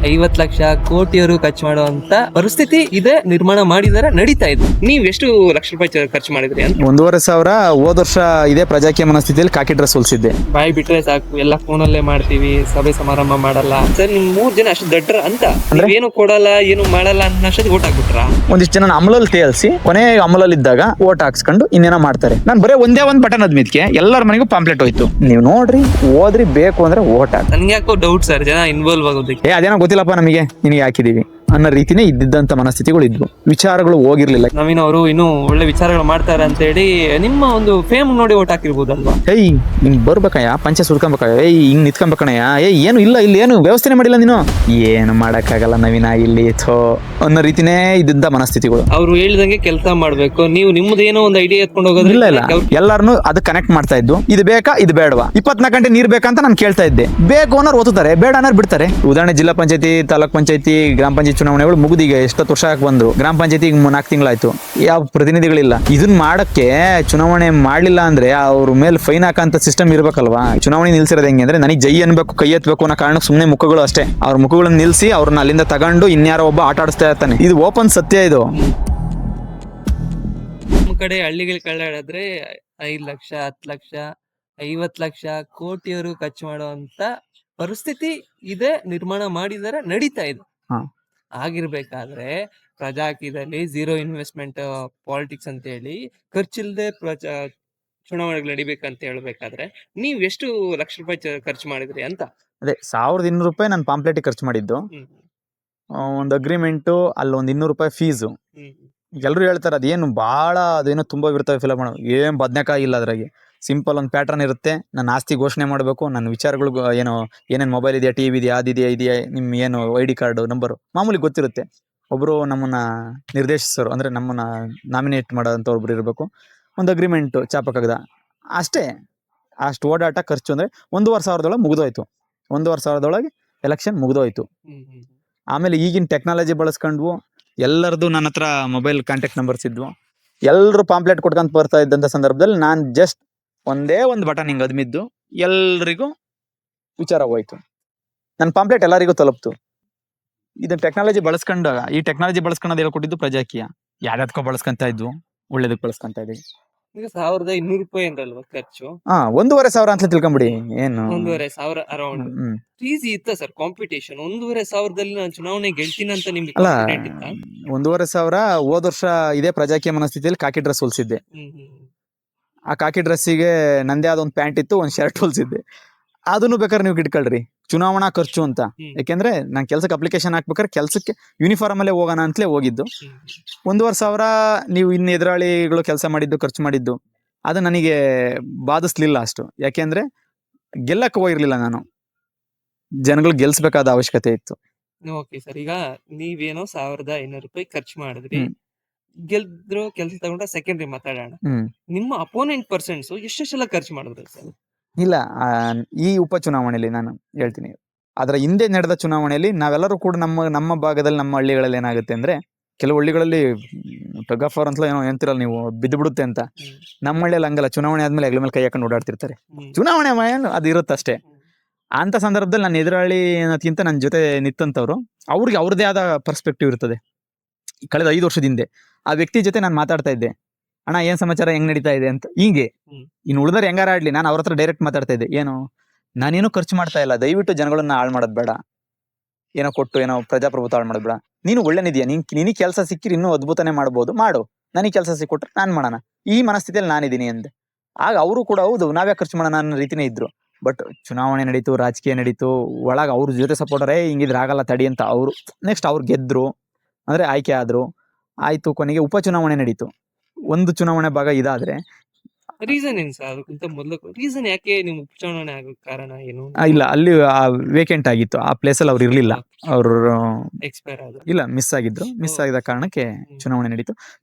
50 ಲಕ್ಷ ಕೋಟಿಯವರು ಖರ್ಚು ಮಾಡುವಂತ ಪರಿಸ್ಥಿತಿ ಇದೆ, ನಿರ್ಮಾಣ ಮಾಡಿದಾರೆ, ನಡೀತಾ ಇದೆ. ನೀವ್ ಎಷ್ಟು ಲಕ್ಷ ರೂಪಾಯಿ ಖರ್ಚು ಮಾಡಿದ್ರಿ ಅಂತ? 1,500,000 ಹೋದ ವರ್ಷ ಇದೇ ಪ್ರಜಾಕೀಯ ಮನಸ್ಥಿತಿಯಲ್ಲಿ ಕಾಕಿ ಡ್ರೆಸ್ ಹೊಲಿಸಿದ್ದೆ. ಬಾಯಿ ಬಿಟ್ರೆ ಸಾಕು, ಎಲ್ಲ ಫೋನಲ್ಲೇ ಮಾಡ್ತೀವಿ, ಸಭೆ ಸಮಾರಂಭ ಮಾಡಲ್ಲ. ಸರ್, ನಿಮ್ 3 ಜನ ಅಷ್ಟು ದಡ್ರ ಅಂತ ಏನು ಕೊಡಲ್ಲ, ಏನು ಮಾಡಲ್ಲ ಅನ್ನೋಷ್ಟೊತ್ತಿಗೆ ಓಟ್ ಹಾಕ್ಬಿಟ್ರ. ಒಂದಿಷ್ಟು ಜನ ಅಮಲಲ್ಲಿ ತೇಲ್ಸಿ ಕೊನೆ ಅಮಲಲ್ಲಿ ಇದ್ದಾಗ ಓಟ್ ಹಾಕ್ಸ್ಕೊಂಡು ಇನ್ನೇನೋ ಮಾಡ್ತಾರೆ. ನಾನು ಬರೀ ಒಂದೇ ಒಂದು ಬಟನ್ ಅದ್ಮಿದ್ಕೆ ಎಲ್ಲರ ಮನೆಗೂ ಪಾಂಪ್ಲೆಟ್ ಹೋಯ್ತು. ನೀವು ನೋಡ್ರಿ, ಓದ್ರಿ, ಬೇಕು ಅಂದ್ರೆ ಓಟ್ ಹಾಕಿ. ನನ್ಗೆ ಯಾಕೋ ಡೌಟ್ ಸರ್, ಜನ ಇನ್ವಾಲ್ವ್ ಆಗೋದಕ್ಕೆ. ಅದೇನೋ ಗೊತ್ತಿಲ್ಲಪ್ಪ ನಮಗೆ, ನಿನಗೆ ಹಾಕಿದೀವಿ ಅನ್ನೋ ರೀತಿನೇ ಇದ್ದಿದ್ದಂತ ಮನಸ್ಥಿತಿಗಳು ಇದ್ವು. ವಿಚಾರಗಳು ಹೋಗಿರ್ಲಿಲ್ಲ. ನವೀನ್ ಅವರು ಇನ್ನೂ ಒಳ್ಳೆ ವಿಚಾರಗಳು ಮಾಡ್ತಾರೆ ಅಂತ ಹೇಳಿ ನಿಮ್ಮ ಒಂದು ಫೇಮ್ ನೋಡಿ ಓಟ್ ಹಾಕಿರ್ಬೋದಲ್ವಾ? ಹಿಂಗ್ ಬರ್ಬೇಕಯ್ಯ, ಪಂಚ ಸುಡ್ಕೊಂಬೇಕಯ್ಯ, ಹಿಂಗ್ ನಿಂತ್ಕೊಂಬೇಕಣಯ್ಯ, ಏನು ಇಲ್ಲ, ಇಲ್ಲಿ ಏನು ವ್ಯವಸ್ಥೆ ಮಾಡಿಲ್ಲ, ನೀನು ಏನು ಮಾಡಕ್ಕಾಗಲ್ಲ ನವೀನ ಇಲ್ಲಿ ಅನ್ನೋ ರೀತಿನೇ ಇದ್ದಿದ್ದ ಮನಸ್ಥಿತಿಗಳು. ಅವ್ರು ಹೇಳಿದಂಗೆ ಕೆಲಸ ಮಾಡ್ಬೇಕು, ನೀವು ನಿಮ್ದೇನೋ ಒಂದು ಐಡಿಯಾ ಎತ್ಕೊಂಡು ಹೋಗೋದು. ಇಲ್ಲ ಎಲ್ಲಾರನು ಅದು ಕನೆಕ್ಟ್ ಮಾಡ್ತಾ ಇದ್ದು, ಇದು ಬೇಕಾ ಇದು ಬೇಡವಾ, 24 ಗಂಟೆ ನೀರ್ ಬೇಕಂತ ನಾನು ಕೇಳ್ತಾ ಇದ್ದೆ. ಬೇಕು ಅನ್ನೋರು ಓದ್ತಾರೆ, ಬೇಡ ಅನ್ನೋರು ಬಿಡ್ತಾರೆ. ಉದಾಹರಣೆ ಜಿಲ್ಲಾ ಪಂಚಾಯತಿ, ತಾಲೂಕ್ ಪಂಚಾಯತಿ, ಗ್ರಾಮ ಪಂಚಾಯತಿ ಚುನಾವಣೆಗಳು ಮುಗಿದೀಗ ಎಷ್ಟೊತ್ತು ವರ್ಷ ಬಂದ್ರು. ಗ್ರಾಮ ಪಂಚಾಯತಿ 4 ತಿಂಗಳಾಯ್ತು, ಯಾವ ಪ್ರತಿನಿಧಿಗಳಿಲ್ಲ. ಇದನ್ನ ಮಾಡಕ್ಕೆ ಚುನಾವಣೆ ಮಾಡ್ಲಿಲ್ಲ ಅಂದ್ರೆ ಅವ್ರ ಮೇಲೆ ಫೈನ್ ಹಾಕಂತ ಸಿಸ್ಟಮ್ ಇರ್ಬೇಕಲ್ವಾ? ಚುನಾವಣೆ ನಿಲ್ಸಿರೋದು ಹೆಂಗೆ ಅಂದ್ರೆ, ನನಗೆ ಜೈ ಅನ್ಬೇಕು, ಕೈ ಎತ್ತಬೇಕು ಅನ್ನೋ ಕಾರಣಕ್ಕೆ ಸುಮ್ಮನೆ ಮುಖಗಳು ಅಷ್ಟೇ. ಅವ್ರ ಮುಖಗಳನ್ನ ನಿಲ್ಸಿ ಅವ್ರನ್ನ ಅಲ್ಲಿಂದ ತಗೊಂಡು ಇನ್ಯಾರೋ ಒಬ್ಬ ಆಟ ಆಡಿಸ್ತಾ ಇರ್ತಾನೆ. ಇದು ಓಪನ್ ಸತ್ಯ. ಇದು ನಮ್ಮ ಕಡೆ ಹಳ್ಳಿಗಳು ಕಳ್ಳಾಡಿದ್ರೆ 5 ಲಕ್ಷ, 10 ಲಕ್ಷ, 50 ಲಕ್ಷ ಕೋಟಿಯವರು ಖರ್ಚು ಮಾಡುವಂತ ಪರಿಸ್ಥಿತಿ ಇದೆ, ನಿರ್ಮಾಣ ಮಾಡಿದಾರೆ, ನಡೀತಾ ಇದೆ. ಆಗಿರ್ಬೇಕಾದ್ರೆ ಪ್ರಜಾಕೀಯದಲ್ಲಿ ಝೀರೋ ಇನ್ವೆಸ್ಟ್ಮೆಂಟ್ ಪಾಲಿಟಿಕ್ಸ್ ಅಂತ ಹೇಳಿ ಖರ್ಚಿಲ್ದೆ ಚುನಾವಣೆಗಳು ನಡಿಬೇಕಂತ ಹೇಳ್ಬೇಕಾದ್ರೆ ನೀವ್ ಎಷ್ಟು ಲಕ್ಷ ರೂಪಾಯಿ ಖರ್ಚು ಮಾಡಿದ್ರಿ ಅಂತ? ಅದೇ 1,200 ರೂಪಾಯಿ ನಾನು ಪಾಂಪ್ಲೆಟ್ ಖರ್ಚು ಮಾಡಿದ್ದು. ಒಂದು ಅಗ್ರಿಮೆಂಟು, ಅಲ್ಲಿ ಒಂದು 200 ರೂಪಾಯಿ ಫೀಸು. ಎಲ್ಲರೂ ಹೇಳ್ತಾರೆ ಅದೇನು ಭಾಳ, ಅದೇನೋ ತುಂಬ ಇರ್ತವೆ ಫಿಲಪ್ ಮಾಡೋ, ಏನು ಬದನೆಕಾಯಿ ಇಲ್ಲ ಅದ್ರಾಗೆ. ಸಿಂಪಲ್ ಒಂದು ಪ್ಯಾಟ್ರನ್ ಇರುತ್ತೆ. ನನ್ನ ಆಸ್ತಿ ಘೋಷಣೆ ಮಾಡಬೇಕು, ನನ್ನ ವಿಚಾರಗಳು ಏನೋ, ಏನೇನು ಮೊಬೈಲ್ ಇದೆಯಾ, ಟಿವಿ ಇದೆಯಾ, ಇದೆಯಾ, ನಿಮ್ಮ ಏನು ID ಕಾರ್ಡು ನಂಬರು ಮಾಮೂಲಿ ಗೊತ್ತಿರುತ್ತೆ. ಒಬ್ಬರು ನಮ್ಮನ್ನ ನಿರ್ದೇಶಿಸೋರು ಅಂದರೆ ನಮ್ಮನ್ನ ನಾಮಿನೇಟ್ ಮಾಡೋಂಥ ಒಬ್ರು ಇರಬೇಕು. ಒಂದು ಅಗ್ರಿಮೆಂಟು ಚಾಪಕಾಗದ ಅಷ್ಟೇ. ಅಷ್ಟು ಓಡಾಟ ಖರ್ಚು ಅಂದರೆ 1,500,000 ಮುಗಿದೋಯ್ತು. 1,500,000 ಎಲೆಕ್ಷನ್ ಮುಗಿದೋಯ್ತು. ಆಮೇಲೆ ಈಗಿನ ಟೆಕ್ನಾಲಜಿ ಬಳಸ್ಕೊಂಡ್ವು. ಎಲ್ಲರದು ನನ್ನ ಹತ್ರ ಮೊಬೈಲ್ ಕಾಂಟ್ಯಾಕ್ಟ್ ನಂಬರ್ಸ್ ಇದ್ವು. ಎಲ್ಲರೂ ಪಾಂಪ್ಲೆಟ್ ಕೊಟ್ಕೊಂತ ಬರ್ತಾ ಇದ್ದಂಥ ಸಂದರ್ಭದಲ್ಲಿ ನಾನು ಜಸ್ಟ್ ಒಂದೇ ಒಂದು ಬಟನ್ ಹಿಂಗೆ ಅದ್ಮಿದ್ದು ಎಲ್ರಿಗೂ ವಿಚಾರ ಹೋಯ್ತು. ನನ್ನ ಪಾಂಪ್ಲೆಟ್ ಎಲ್ಲರಿಗೂ ತಲುಪ್ತು. ಇದನ್ನ ಟೆಕ್ನಾಲಜಿ ಬಳಸ್ಕೊಂಡಾಗ, ಈ ಟೆಕ್ನಾಲಜಿ ಬಳಸ್ಕೊಂಡೋದು ಹೇಳ್ಕೊಟ್ಟಿದ್ದು ಪ್ರಜಾಕೀಯ. ಯಾವ್ಯಾವ್ದಕ್ಕೋ ಬಳಸ್ಕೊಂತ ಇದ್ವು, ಒಳ್ಳೇದಕ್ಕೆ ಬಳಸ್ಕೊಂತ ಇದ್ದೀವಿ. ಈಗ 1,200 ರೂಪಾಯಿ ಅಂದ್ರಲ್ವಾ ಖರ್ಚು? 1,500,000 ಅಂತ ತಿಳ್ಕೊಂಬಿಡಿ. ಏನು 1,500,000 ಅರೌಂಡ್ ಈಸಿ ಇತ್ತ ಸರ್ ಕಾಂಪಿಟೇಷನ್? 1,500,000ದಲ್ಲಿ ನಾನು ಚುನಾವಣೆ ಗೆಲ್ತೀನಿ ಅಂತ ನಿಮ್ಗೆ ಅಲ್ಲ, ಕಾನ್ಫಿಡೆಂಟ್ ಇತ್ತಾ? 1,500,000 ಹೋದ ವರ್ಷ ಇದೇ ಪ್ರಜಾಕೀಯ ಮನಸ್ಥಿತಿಯಲ್ಲಿ ಕಾಕಿ ಡ್ರೆಸ್ ಹೊಲಿಸಿದ್ದೆ. ಆ ಕಾಕಿ ಡ್ರೆಸ್ಸಿಗೆ ನಂದೇ ಆದ ಒಂದು ಪ್ಯಾಂಟ್ ಇತ್ತು, ಒಂದು ಶರ್ಟ್ ಹೊಲಿಸಿದ್ದೆ. ಅದನ್ನು ಬೇಕಾದ್ರೆ ನೀವು ಇಟ್ಕೊಳ್ರಿ, ಚುನಾವಣಾ ಖರ್ಚು ಅಂತ. ಯಾಕೆಂದ್ರೆ ನಾನು ಕೆಲ್ಸಕ್ಕೆ ಅಪ್ಲಿಕೇಶನ್ ಹಾಕ್ಬೇಕಾದ್ರೆ ಕೆಲ್ಸಕ್ಕೆ ಯೂನಿಫಾರ್ಮ್ ಅಲ್ಲೇ ಹೋಗೋಣ ಅಂತಲೇ ಹೋಗಿದ್ದು. 1,500,000 ನೀವು ಇನ್ನು ಎದುರಾಳಿಗಳು ಕೆಲಸ ಮಾಡಿದ್ದು, ಖರ್ಚು ಮಾಡಿದ್ದು, ಅದು ನನಗೆ ಬಾಧಿಸ್ಲಿಲ್ಲ ಅಷ್ಟು. ಯಾಕೆಂದ್ರೆ ಗೆಲ್ಲಕ್ಕೆ ಹೋಗಿರ್ಲಿಲ್ಲ ನಾನು, ಜನಗಳು ಗೆಲ್ಸ್ಬೇಕಾದ ಅವಶ್ಯಕತೆ ಇತ್ತು. ಓಕೆ ಸರ್, ಈಗ ನೀವೇನೋ 1,500 ರೂಪಾಯಿ ಖರ್ಚು ಮಾಡಿದ್ರಿ, ಗೆಲ್ದ್ರು, ಕೆಲಸ ತಗೊಂಡ್ರೆ ಸೆಕೆಂಡ್ರಿ ಮಾತಾಡೋಣ. ನಿಮ್ಮ ಅಪೋನೆಂಟ್ ಪರ್ಸನ್ಸ್ ಎಷ್ಟೆಷ್ಟೆಲ್ಲ ಖರ್ಚು ಮಾಡಿದ್ರು ಸರ್? ಇಲ್ಲ, ಈ ಉಪಚುನಾವಣೆಯಲ್ಲಿ ನಾನು ಹೇಳ್ತೀನಿ. ಅದರ ಹಿಂದೆ ನಡೆದ ಚುನಾವಣೆಯಲ್ಲಿ ನಾವೆಲ್ಲರೂ ಕೂಡ ನಮ್ಮ ಭಾಗದಲ್ಲಿ, ನಮ್ಮ ಹಳ್ಳಿಗಳಲ್ಲಿ ಏನಾಗುತ್ತೆ ಅಂದ್ರೆ, ಕೆಲವು ಹಳ್ಳಿಗಳಲ್ಲಿ ಟಗ್ ಆಫ್ ವಾರ್ ಅಂತಲೂ ಏನೋ ಅಂತಿರಲ್ಲ ನೀವು, ಬಿದ್ದು ಬಿಡುತ್ತೆ ಅಂತ. ನಮ್ಮ ಹಳ್ಳಿಯಲ್ಲಿ ಹಂಗಲ್ಲ. ಚುನಾವಣೆ ಆದ್ಮೇಲೆ ಹೆಗ್ಲ ಮೇಲೆ ಕೈ ಹಾಕೊಂಡು ಓಡಾಡ್ತಿರ್ತಾರೆ. ಚುನಾವಣೆ ಅದು ಇರುತ್ತಷ್ಟೇ. ಅಂತ ಸಂದರ್ಭದಲ್ಲಿ ನಾನು ಎದುರಾಳಿ ಅನ್ನೋದಕ್ಕಿಂತ ನನ್ನ ಜೊತೆ ನಿಂತಂಥವ್ರು, ಅವ್ರಿಗೆ ಅವ್ರದೇ ಆದ ಪರ್ಸ್ಪೆಕ್ಟಿವ್ ಇರ್ತದೆ. ಕಳೆದ 5 ವರ್ಷದ ಹಿಂದೆ ಆ ವ್ಯಕ್ತಿ ಜೊತೆ ನಾನು ಮಾತಾಡ್ತಾ ಇದ್ದೆ, ಅಣ್ಣ ಏನ್ ಸಮಾಚಾರ, ಹೆಂಗ್ ನಡೀತಾ ಇದೆ ಅಂತ. ಹಿಂಗೆ ಇನ್ನು ಉಳಿದ್ರೆ ಹೆಂಗಾರ ಆಡ್ಲಿ, ನಾನು ಅವ್ರ ಹತ್ರ ಡೈರೆಕ್ಟ್ ಮಾತಾಡ್ತಾ ಇದ್ದೆ. ಏನು, ನಾನೇನು ಖರ್ಚು ಮಾಡ್ತಾ ಇಲ್ಲ, ದಯವಿಟ್ಟು ಜನಗಳನ್ನ ಹಾಳು ಮಾಡೋದ್ ಬೇಡ, ಏನೋ ಕೊಟ್ಟು ಏನೋ ಪ್ರಜಾಪ್ರಭುತ್ವ ಹಾಳು ಮಾಡೋದ್ ಬೇಡ. ನೀನು ಒಳ್ಳೆ ನಿದ್ಯಾ, ನಿನಗೆ ಕೆಲಸ ಸಿಕ್ಕಿರಿ ಇನ್ನೂ ಅದ್ಭುತನೇ ಮಾಡ್ಬೋದು, ಮಾಡು. ನನಗೆ ಕೆಲಸ ಸಿಕ್ಕೊಟ್ರೆ ನಾನು ಮಾಡೋಣ, ಈ ಮನಸ್ಥಿತಿಯಲ್ಲಿ ನಾನಿದ್ದೀನಿ ಅಂದೆ. ಆಗ ಅವರು ಕೂಡ ಹೌದು ನಾವೇ ಖರ್ಚು ಮಾಡೋಣ ಅನ್ನೋ ರೀತಿನೇ ಇದ್ರು. ಬಟ್ ಚುನಾವಣೆ ನಡೀತು, ರಾಜಕೀಯ ನಡೀತು, ಒಳಗೆ ಅವ್ರ ಜೊತೆ ಸಪೋರ್ಟರೇ ಹಿಂಗಿದ್ರೆ ಆಗಲ್ಲ ತಡಿ ಅಂತ ಅವರು ನೆಕ್ಸ್ಟ್ ಅವ್ರು ಗೆದ್ರು, ಅಂದ್ರೆ ಆಯ್ಕೆ ಆದ್ರು. ಆಯ್ತು, ಕೊನೆಗೆ ಉಪಚುನಾವಣೆ ನಡೀತು. ಒಂದು ಚುನಾವಣೆ ಭಾಗ ಇದಾದ್ರೆ ರೀಸನ್ ಏನು ಸರ್? ಅದಕ್ಕಿಂತ ಮೊದಲು ರೀಸನ್ ಯಾಕೆ ನಿಮ್ ಉಪಚುನಾವಣೆ ಆಗೋಕೆ ಕಾರಣ ಏನು? ಇಲ್ಲ, ಅಲ್ಲಿ ವೇಕೆಂಟ್ ಆಗಿತ್ತು, ಆ ಪ್ಲೇಸಲ್ಲಿ ಅವ್ರು ಇರ್ಲಿಲ್ಲ, ಅವರು ಎಕ್ಸ್ಪೈರ್ ಆದ್ರು. ಇಲ್ಲ, ಮಿಸ್ ಆಗಿದ್ರು. ಮಿಸ್ ಆಗಿದ ಕಾರಣಕ್ಕೆ ಚುನಾವಣೆ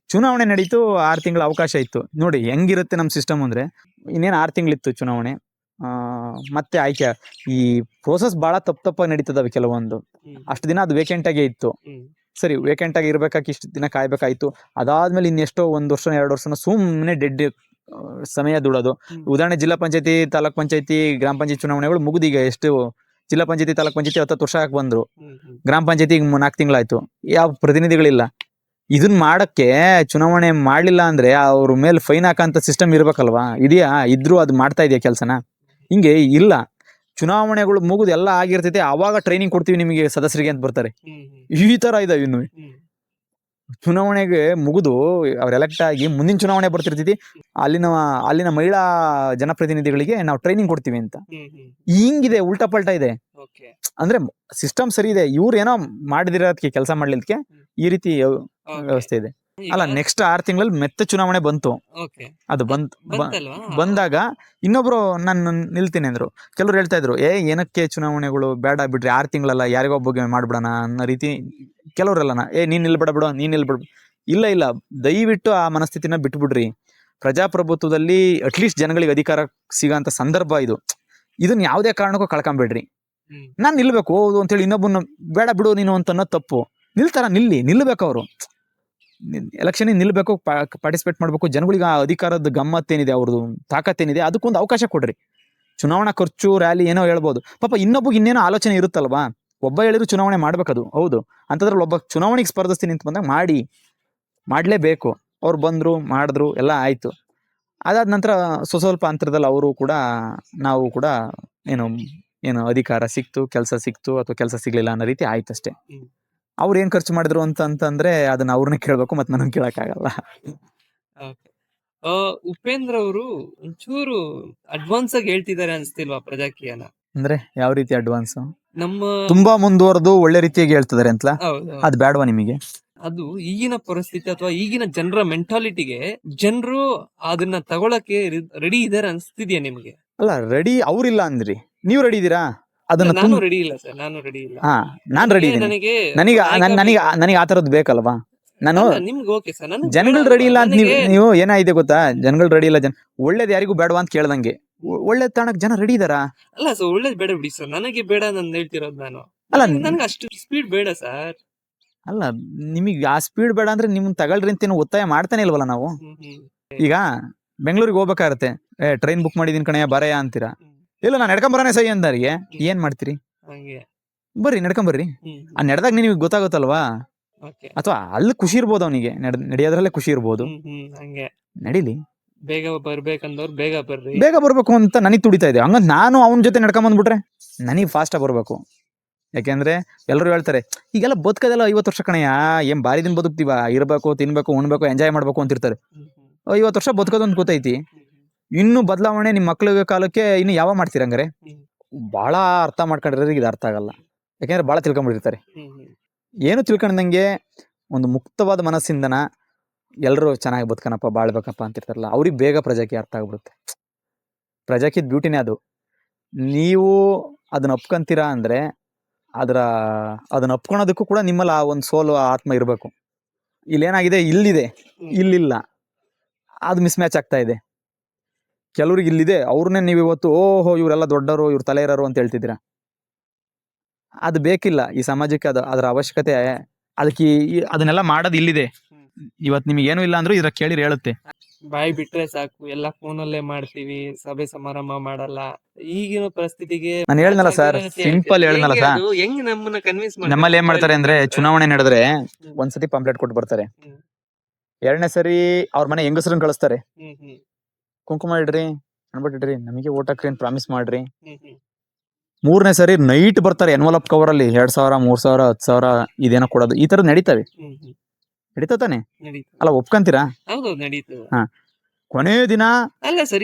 ನಡೀತು. 6 ತಿಂಗಳ ಅವಕಾಶ ಇತ್ತು. ನೋಡಿ ಹೆಂಗಿರುತ್ತೆ ನಮ್ಮ ಸಿಸ್ಟಮ್ ಅಂದ್ರೆ, ಇನ್ನೇನು 6 ತಿಂಗಳಿತ್ತು ಚುನಾವಣೆ. ಮತ್ತೆ ಆಯ್ಕೆ, ಈ ಪ್ರೋಸೆಸ್ ಬಹಳ ತಪ್ಪಾಗಿ ನಡೀತದವೆ ಕೆಲವೊಂದು. ಅಷ್ಟು ದಿನ ಅದು ವೇಕೆಂಟ್ ಆಗೇ ಇತ್ತು. ಸರಿ, ವೇಕೆಂಟ್ ಆಗಿ ಇರ್ಬೇಕಾಗಿ ಇಷ್ಟು ದಿನ ಕಾಯ್ಬೇಕಾಯ್ತು. ಅದಾದ್ಮೇಲೆ ಇನ್ನೆಷ್ಟೋ 1 ವರ್ಷ 2 ವರ್ಷನ ಸುಮ್ಮನೆ ಡೆಡ್ ಸಮಯ ದುಡೋದು. ಉದಾಹರಣೆ ಜಿಲ್ಲಾ ಪಂಚಾಯತಿ, ತಾಲೂಕ್ ಪಂಚಾಯತಿ, ಗ್ರಾಮ ಪಂಚಾಯತಿ ಚುನಾವಣೆಗಳು ಮುಗಿದೀಗ ಎಷ್ಟು ಜಿಲ್ಲಾ ಪಂಚಾಯತಿ ತಾಲೂಕ್ ಪಂಚಾಯತಿ 10 ವರ್ಷ ಹಾಕಿ ಬಂದ್ರು. ಗ್ರಾಮ ಪಂಚಾಯತಿ 4 ತಿಂಗಳಾಯ್ತು, ಯಾವ ಪ್ರತಿನಿಧಿಗಳಿಲ್ಲ. ಇದನ್ನ ಮಾಡಕ್ಕೆ ಚುನಾವಣೆ ಮಾಡ್ಲಿಲ್ಲ ಅಂದ್ರೆ ಅವ್ರ ಮೇಲೆ ಫೈನ್ ಹಾಕಂತ ಸಿಸ್ಟಮ್ ಇರ್ಬೇಕಲ್ವಾ? ಇದೆಯಾ? ಇದ್ರು ಅದು ಮಾಡ್ತಾ ಇದೆಯಾ ಕೆಲ್ಸನ? ಹಿಂಗೆ ಇಲ್ಲ. ಚುನಾವಣೆಗಳು ಮುಗಿದು ಎಲ್ಲ ಆಗಿರ್ತೈತೆ, ಅವಾಗ ಟ್ರೈನಿಂಗ್ ಕೊಡ್ತೀವಿ ನಿಮಗೆ ಸದಸ್ಯರಿಗೆ ಅಂತ ಬರ್ತಾರೆ. ಈ ತರ ಇದಾವೆ ಇನ್ನು. ಚುನಾವಣೆಗೆ ಮುಗಿದು ಅವ್ರು ಎಲೆಕ್ಟ್ ಆಗಿ ಮುಂದಿನ ಚುನಾವಣೆ ಬರ್ತಿರ್ತೈತಿ, ಅಲ್ಲಿನ ಮಹಿಳಾ ಜನಪ್ರತಿನಿಧಿಗಳಿಗೆ ನಾವು ಟ್ರೈನಿಂಗ್ ಕೊಡ್ತೀವಿ ಅಂತ. ಹಿಂಗಿದೆ, ಉಲ್ಟಾ ಪಲ್ಟಾ ಇದೆ. ಅಂದ್ರೆ ಸಿಸ್ಟಮ್ ಸರಿ ಇದೆ, ಇವ್ರು ಏನೋ ಮಾಡಿದಿರೋದಕ್ಕೆ, ಕೆಲಸ ಮಾಡ್ಲಿಕ್ಕೆ ಈ ರೀತಿ ವ್ಯವಸ್ಥೆ ಇದೆ. ಅಲ್ಲ, ನೆಕ್ಸ್ಟ್ 6 ತಿಂಗಳಲ್ಲಿ ಮತ್ತೆ ಚುನಾವಣೆ ಬಂತು. ಅದು ಬಂದಾಗ ಇನ್ನೊಬ್ರು ನಾನು ನಿಲ್ತೀನಿ ಅಂದ್ರು. ಕೆಲವ್ರು ಹೇಳ್ತಾ ಇದ್ರು, ಏನಕ್ಕೆ ಚುನಾವಣೆಗಳು ಬೇಡ ಬಿಡ್ರಿ, 6 ತಿಂಗಳಲ್ಲ, ಯಾರಿಗೋ ಒಬ್ಬಗೆ ಮಾಡ್ಬಿಡೋಣ ಅನ್ನೋ ರೀತಿ. ಕೆಲವ್ರೆಲ್ಲನ ನೀನ್ ನಿಲ್ಬೇಡ ಬಿಡು, ನೀನ್ ನಿಲ್ಬೇಡ. ಇಲ್ಲ, ದಯವಿಟ್ಟು ಆ ಮನಸ್ಥಿತಿನ ಬಿಟ್ಬಿಡ್ರಿ. ಪ್ರಜಾಪ್ರಭುತ್ವದಲ್ಲಿ ಅಟ್ಲೀಸ್ಟ್ ಜನಗಳಿಗೆ ಅಧಿಕಾರ ಸಿಗೋಂತ ಸಂದರ್ಭ ಇದು. ಇದನ್ನ ಯಾವುದೇ ಕಾರಣಕ್ಕೂ ಕಳ್ಕೊಂಬೇಡ್ರಿ. ನಾನ್ ನಿಲ್ಬೇಕು ಹೌದು ಅಂತೇಳಿ ಇನ್ನೊಬ್ಬನ ಬೇಡ ಬಿಡು ನೀನು ಅಂತ ಅನ್ನೋದು ತಪ್ಪು. ನಿಲ್ಬೇಕು. ಅವರು ಎಲೆಕ್ಷನ್ ನಿಲ್ಬೇಕು, ಪಾರ್ಟಿಸಿಪೇಟ್ ಮಾಡ್ಬೇಕು. ಜನಗಳಿಗೆ ಆ ಅಧಿಕಾರದ ಗಮ್ಮತ್ತೇನಿದೆ, ಅವ್ರದ್ದು ತಾಕತ್ತೇನಿದೆ, ಅದಕ್ಕೊಂದು ಅವಕಾಶ ಕೊಡ್ರಿ. ಚುನಾವಣಾ ಖರ್ಚು, ರ್ಯಾಲಿ ಏನೋ ಹೇಳ್ಬೋದು. ಪಾಪ ಇನ್ನೊಬ್ಬಗೆ ಇನ್ನೇನೋ ಆಲೋಚನೆ ಇರುತ್ತಲ್ವಾ? ಒಬ್ಬ ಹೇಳಿದ್ರು ಚುನಾವಣೆ ಮಾಡ್ಬೇಕದು, ಹೌದು. ಅಂತದ್ರಲ್ಲಿ ಒಬ್ಬ ಚುನಾವಣೆಗೆ ಸ್ಪರ್ಧಿಸ್ತೀನಿ ಅಂತ ಬಂದಾಗ ಮಾಡ್ಲೇಬೇಕು. ಅವ್ರು ಬಂದ್ರು, ಮಾಡಿದ್ರು, ಎಲ್ಲ ಆಯ್ತು. ಅದಾದ ನಂತರ ಸ್ವಲ್ಪ ಅಂತರದಲ್ಲಿ ನಾವು ಕೂಡ ಏನು ಅಧಿಕಾರ ಸಿಕ್ತು, ಕೆಲಸ ಸಿಕ್ತು ಅಥವಾ ಕೆಲಸ ಸಿಗ್ಲಿಲ್ಲ ಅನ್ನೋ ರೀತಿ ಆಯ್ತಷ್ಟೇ. ಅವ್ರು ಏನ್ ಖರ್ಚು ಮಾಡಿದ್ರು ಅಂತಂದ್ರೆ ಅದನ್ನ ಅವ್ರನ್ನ ಕೇಳ್ಬೇಕು, ಮತ್ತೆ ನನಗೆ ಕೇಳಕ್ಕಾಗಲ್ಲ. ಉಪೇಂದ್ರ ಅವರು ಒಂಚೂರು ಅಡ್ವಾನ್ಸ್ ಆಗಿ ಹೇಳ್ತಿದ್ದಾರೆ ಅನ್ಸ್ತಿಲ್ವಾ ಪ್ರಜಾಕೀಯನ? ಅಂದ್ರೆ ಯಾವ ರೀತಿ ಅಡ್ವಾನ್ಸ್? ನಮ್ಮ ತುಂಬಾ ಮುಂದುವರೆದು ಒಳ್ಳೆ ರೀತಿಯಾಗಿ ಹೇಳ್ತಿದ್ದಾರೆ ಅಂತಲ್ಲ, ಅದ್ ಬೇಡವಾ ನಿಮಗೆ? ಅದು ಈಗಿನ ಪರಿಸ್ಥಿತಿ ಅಥವಾ ಈಗಿನ ಜನರ ಮೆಂಟಾಲಿಟಿಗೆ ಜನರು ಅದನ್ನ ತಗೊಳಕ್ಕೆ ರೆಡಿ ಇದಾರೆ ಅನ್ಸ್ತಿದ್ಯಾ ನಿಮ್ಗೆ? ಅಲ್ಲ, ರೆಡಿ ಅವ್ರಿಲ್ಲ ಅಂದ್ರಿ, ನೀವು ರೆಡಿ ಇದೀರಾ? ನಾನು ರೆಡಿ ಇಲ್ಲ ಸರ್, ನಾನು ರೆಡಿ ಇಲ್ಲ. ನಾನ್ ರೆಡಿ ಇದ್ದೀನಿ. ನನಗೆ ಆ ತರದ್ ಬೇಕಲ್ವಾ? ನಾನು ನಿಮ್ಗೆ ಓಕೆ ಸರ್, ಜನಗಳು ರೆಡಿ ಇಲ್ಲ ಅಂತ ನೀವು ಏನಾಗಿದೆ ಗೊತ್ತಾ? ಜನಗಳು ರೆಡಿ ಇಲ್ಲ. ಒಳ್ಳೇದ್ ಯಾರಿಗೂ ಬೇಡವಾ ಅಂತ ಕೇಳ್ದಂಗೆ. ಒಳ್ಳೆ ತಾಣಕ್ ಜನ ರೆಡಿ ಇದಾರಾ? ಅಲ್ಲ ಸರ್, ಒಳ್ಳೇದ್ ಬೇಡ ಬಿಡಿ ಸರ್, ನನಗೆ ಬೇಡ ನಾನು ಹೇಳ್ತಿರೋದು. ನಾನು ನನ್ಗೆ ಅಷ್ಟು ಸ್ಪೀಡ್ ಬೇಡ ಸರ್. ಅಲ್ಲ, ನಿಮಗೆ ಆ ಸ್ಪೀಡ್ ಬೇಡ ಅಂದ್ರೆ ನಿಮ್ನ ತಗೊಳ್ರಿ ಅಂತ ಒತ್ತಾಯ ಮಾಡ್ತಾನೆ ಇಲ್ವಲ್ಲ ನಾವು. ಈಗ ಬೆಂಗಳೂರಿಗೆ ಹೋಗ್ಬೇಕಾಗತ್ತೆ, ಟ್ರೈನ್ ಬುಕ್ ಮಾಡಿದೀನಿ ಕಣಯ್ಯ ಬರಯ್ಯ ಅಂತೀರಾ. ಇಲ್ಲ, ನಾನು ನಡ್ಕೊಂಬರಾನೆ ಸೈ ಅಂದಾರಿಗೆ ಏನ್ ಮಾಡ್ತೀರಿ? ಬರ್ರಿ, ನಡ್ಕೊಂಬರ್ರಿ. ಆ ನಡೆದಾಗ ನಿಮಗೆ ಗೊತ್ತಾಗುತ್ತಲ್ವಾ? ಅಥವಾ ಅಲ್ಲಿ ಖುಷಿ ಇರ್ಬೋದು, ಅವನಿಗೆ ನಡೆಯೋದ್ರಲ್ಲೇ ಖುಷಿ ಇರ್ಬೋದು. ನಡೀಲಿ, ಬೇಗ ಬರ್ಬೇಕಂದವ್ರು ಬೇಗ ಬರ್ಬೇಕು ಅಂತ ನನಗ್ ತುಡಿತಾ ಇದೆ. ಹಂಗಂತ ನಾನು ಅವನ ಜೊತೆ ನಡ್ಕೊಂಡ್ ಬಂದ್ಬಿಟ್ರೆ ನನಗ್ ಫಾಸ್ಟ್ ಬರ್ಬೇಕು. ಯಾಕೆಂದ್ರೆ ಎಲ್ಲರೂ ಹೇಳ್ತಾರೆ, ಈಗೆಲ್ಲ ಬದುಕದೆಲ್ಲ 50 ವರ್ಷ ಕಣಯ್ಯ, ಏನ್ ಬಾರಿ ದಿನ ಬದುಕ್ತೀವ, ಇರ್ಬೇಕು, ತಿನ್ಬೇಕು, ಉಣ್ಬೇಕು, ಎಂಜಾಯ್ ಮಾಡ್ಬೇಕು ಅಂತಿರ್ತಾರೆ. 50 ವರ್ಷ ಬದುಕೋದೊಂದು ಗೊತ್ತೈತಿ. ಇನ್ನು ಬದಲಾವಣೆ ನಿಮ್ ಮಕ್ಳ ಕಾಲಕ್ಕೆ ಇನ್ನು ಯಾವ ಮಾಡ್ತೀರಂಗಾರೆ? ಬಹಳ ಅರ್ಥ ಮಾಡ್ಕೊಂಡ್ರೆ ಇದು ಅರ್ಥ ಆಗಲ್ಲ. ಯಾಕೆಂದ್ರೆ ಬಹಳ ತಿಳ್ಕೊಂಡ್ಬಿಟ್ಟಿರ್ತಾರೆ. ಏನು ತಿಳ್ಕೊಂಡಂಗೆ ಒಂದು ಮುಕ್ತವಾದ ಮನಸ್ಸಿಂದನ ಎಲ್ಲರೂ ಚೆನ್ನಾಗಿ ಬದುಕನಪ್ಪ, ಬಾಳ್ಬೇಕಪ್ಪ ಅಂತಿರ್ತಾರಲ್ಲ, ಅವ್ರಿಗೆ ಬೇಗ ಪ್ರಜಾಕೀಯ ಅರ್ಥ ಆಗ್ಬಿಡುತ್ತೆ. ಪ್ರಜಾಕೀಯದ ಬ್ಯೂಟಿನೇ ಅದು. ನೀವು ಅದನ್ನ ಒಪ್ಕೊಂತೀರಾ ಅಂದ್ರೆ ಅದನ್ನ ಒಪ್ಕೊಳೋದಕ್ಕೂ ಕೂಡ ನಿಮ್ಮಲ್ಲಿ ಆ ಒಂದು ಸೋಲು ಆತ್ಮ ಇರಬೇಕು. ಇಲ್ಲೇನಾಗಿದೆ, ಇಲ್ಲಿಲ್ಲ, ಅದು ಮಿಸ್ ಮ್ಯಾಚ್ ಆಗ್ತಾ ಇದೆ. ಕೆಲವ್ರಿಗೆ ಇಲ್ಲಿದೆ, ಅವ್ರನ್ನೇ ನೀವು ಇವತ್ತು ಓಹೋ ಇವರೆಲ್ಲ ದೊಡ್ಡವರು, ಇವ್ರ ತಲೆ ಇರೋರು ಅಂತ ಹೇಳ್ತಿದ್ದೀರಾ. ಅದು ಬೇಕಿಲ್ಲ ಈ ಸಮಾಜಕ್ಕೆ. ಅದರ ಅವಶ್ಯಕತೆ ಅದಕ್ಕೆ ಅದನ್ನೆಲ್ಲ ಮಾಡೋದು ಇಲ್ಲಿದೆ. ಇವತ್ತು ನಿಮಗೆ ಏನು ಇಲ್ಲ ಅಂದ್ರೂ ಇದ್ರ ಕೇಳಿರಿ ಹೇಳುತ್ತೆ. ಬಾಯಿ ಬಿಟ್ರೆ ಸಾಕು, ಎಲ್ಲ ಫೋನಲ್ಲೇ ಮಾಡ್ತೀವಿ, ಸಭೆ ಸಮಾರಂಭ ಮಾಡಲ್ಲ. ಈಗಿನ ಪರಿಸ್ಥಿತಿಗೆ ನಾನು ಹೇಳ್ನಲ್ಲ ಸರ್, ಸಿಂಪಲ್ ಹೇಳ್ನಲ್ಲ ಸರ್, ಹೆಂಗ್ ನಮ್ಮನ್ನ ಕನ್ವಿನ್ಸ್ ನಮ್ಮಲ್ಲಿ ಏನ್ ಮಾಡ್ತಾರೆ ಅಂದ್ರೆ, ಚುನಾವಣೆ ನಡೆದ್ರೆ ಒಂದ್ಸತಿ ಪಂಪ್ಲೆಟ್ ಕೊಟ್ಟು ಬರ್ತಾರೆ. 2ನೇ ಸರಿ ಅವ್ರ ಮನೆ ಹೆಂಗಸರನ್ನ ಕಳಿಸ್ತಾರೆ. ಕುಂಕುಮ ಇಡ್ರಿ, ಅನ್ಬಿಟ್ಟಿಡ್ರಿ, ನಮಗೆ ಓಟ್ ಹಾಕ್ರಿ ಅಂತ ಪ್ರಾಮಿಸ್ ಮಾಡ್ರಿ. 3ನೇ ಸರಿ ನೈಟ್ ಬರ್ತಾರೆ ಎನ್ವಲಪ್ ಕವರ್ ಅಲ್ಲಿ 2,000, 3,000, 10,000 ಇದೇನೋ ಕೊಡೋದು. ಈ ತರ ನಡೀತವೆ. ನಡೀತಾ ತಾನೆ? ಅಲ್ಲ, ಒಪ್ಕೊಂತೀರಾ? ಹಾ, ಕೊನೆ ದಿನ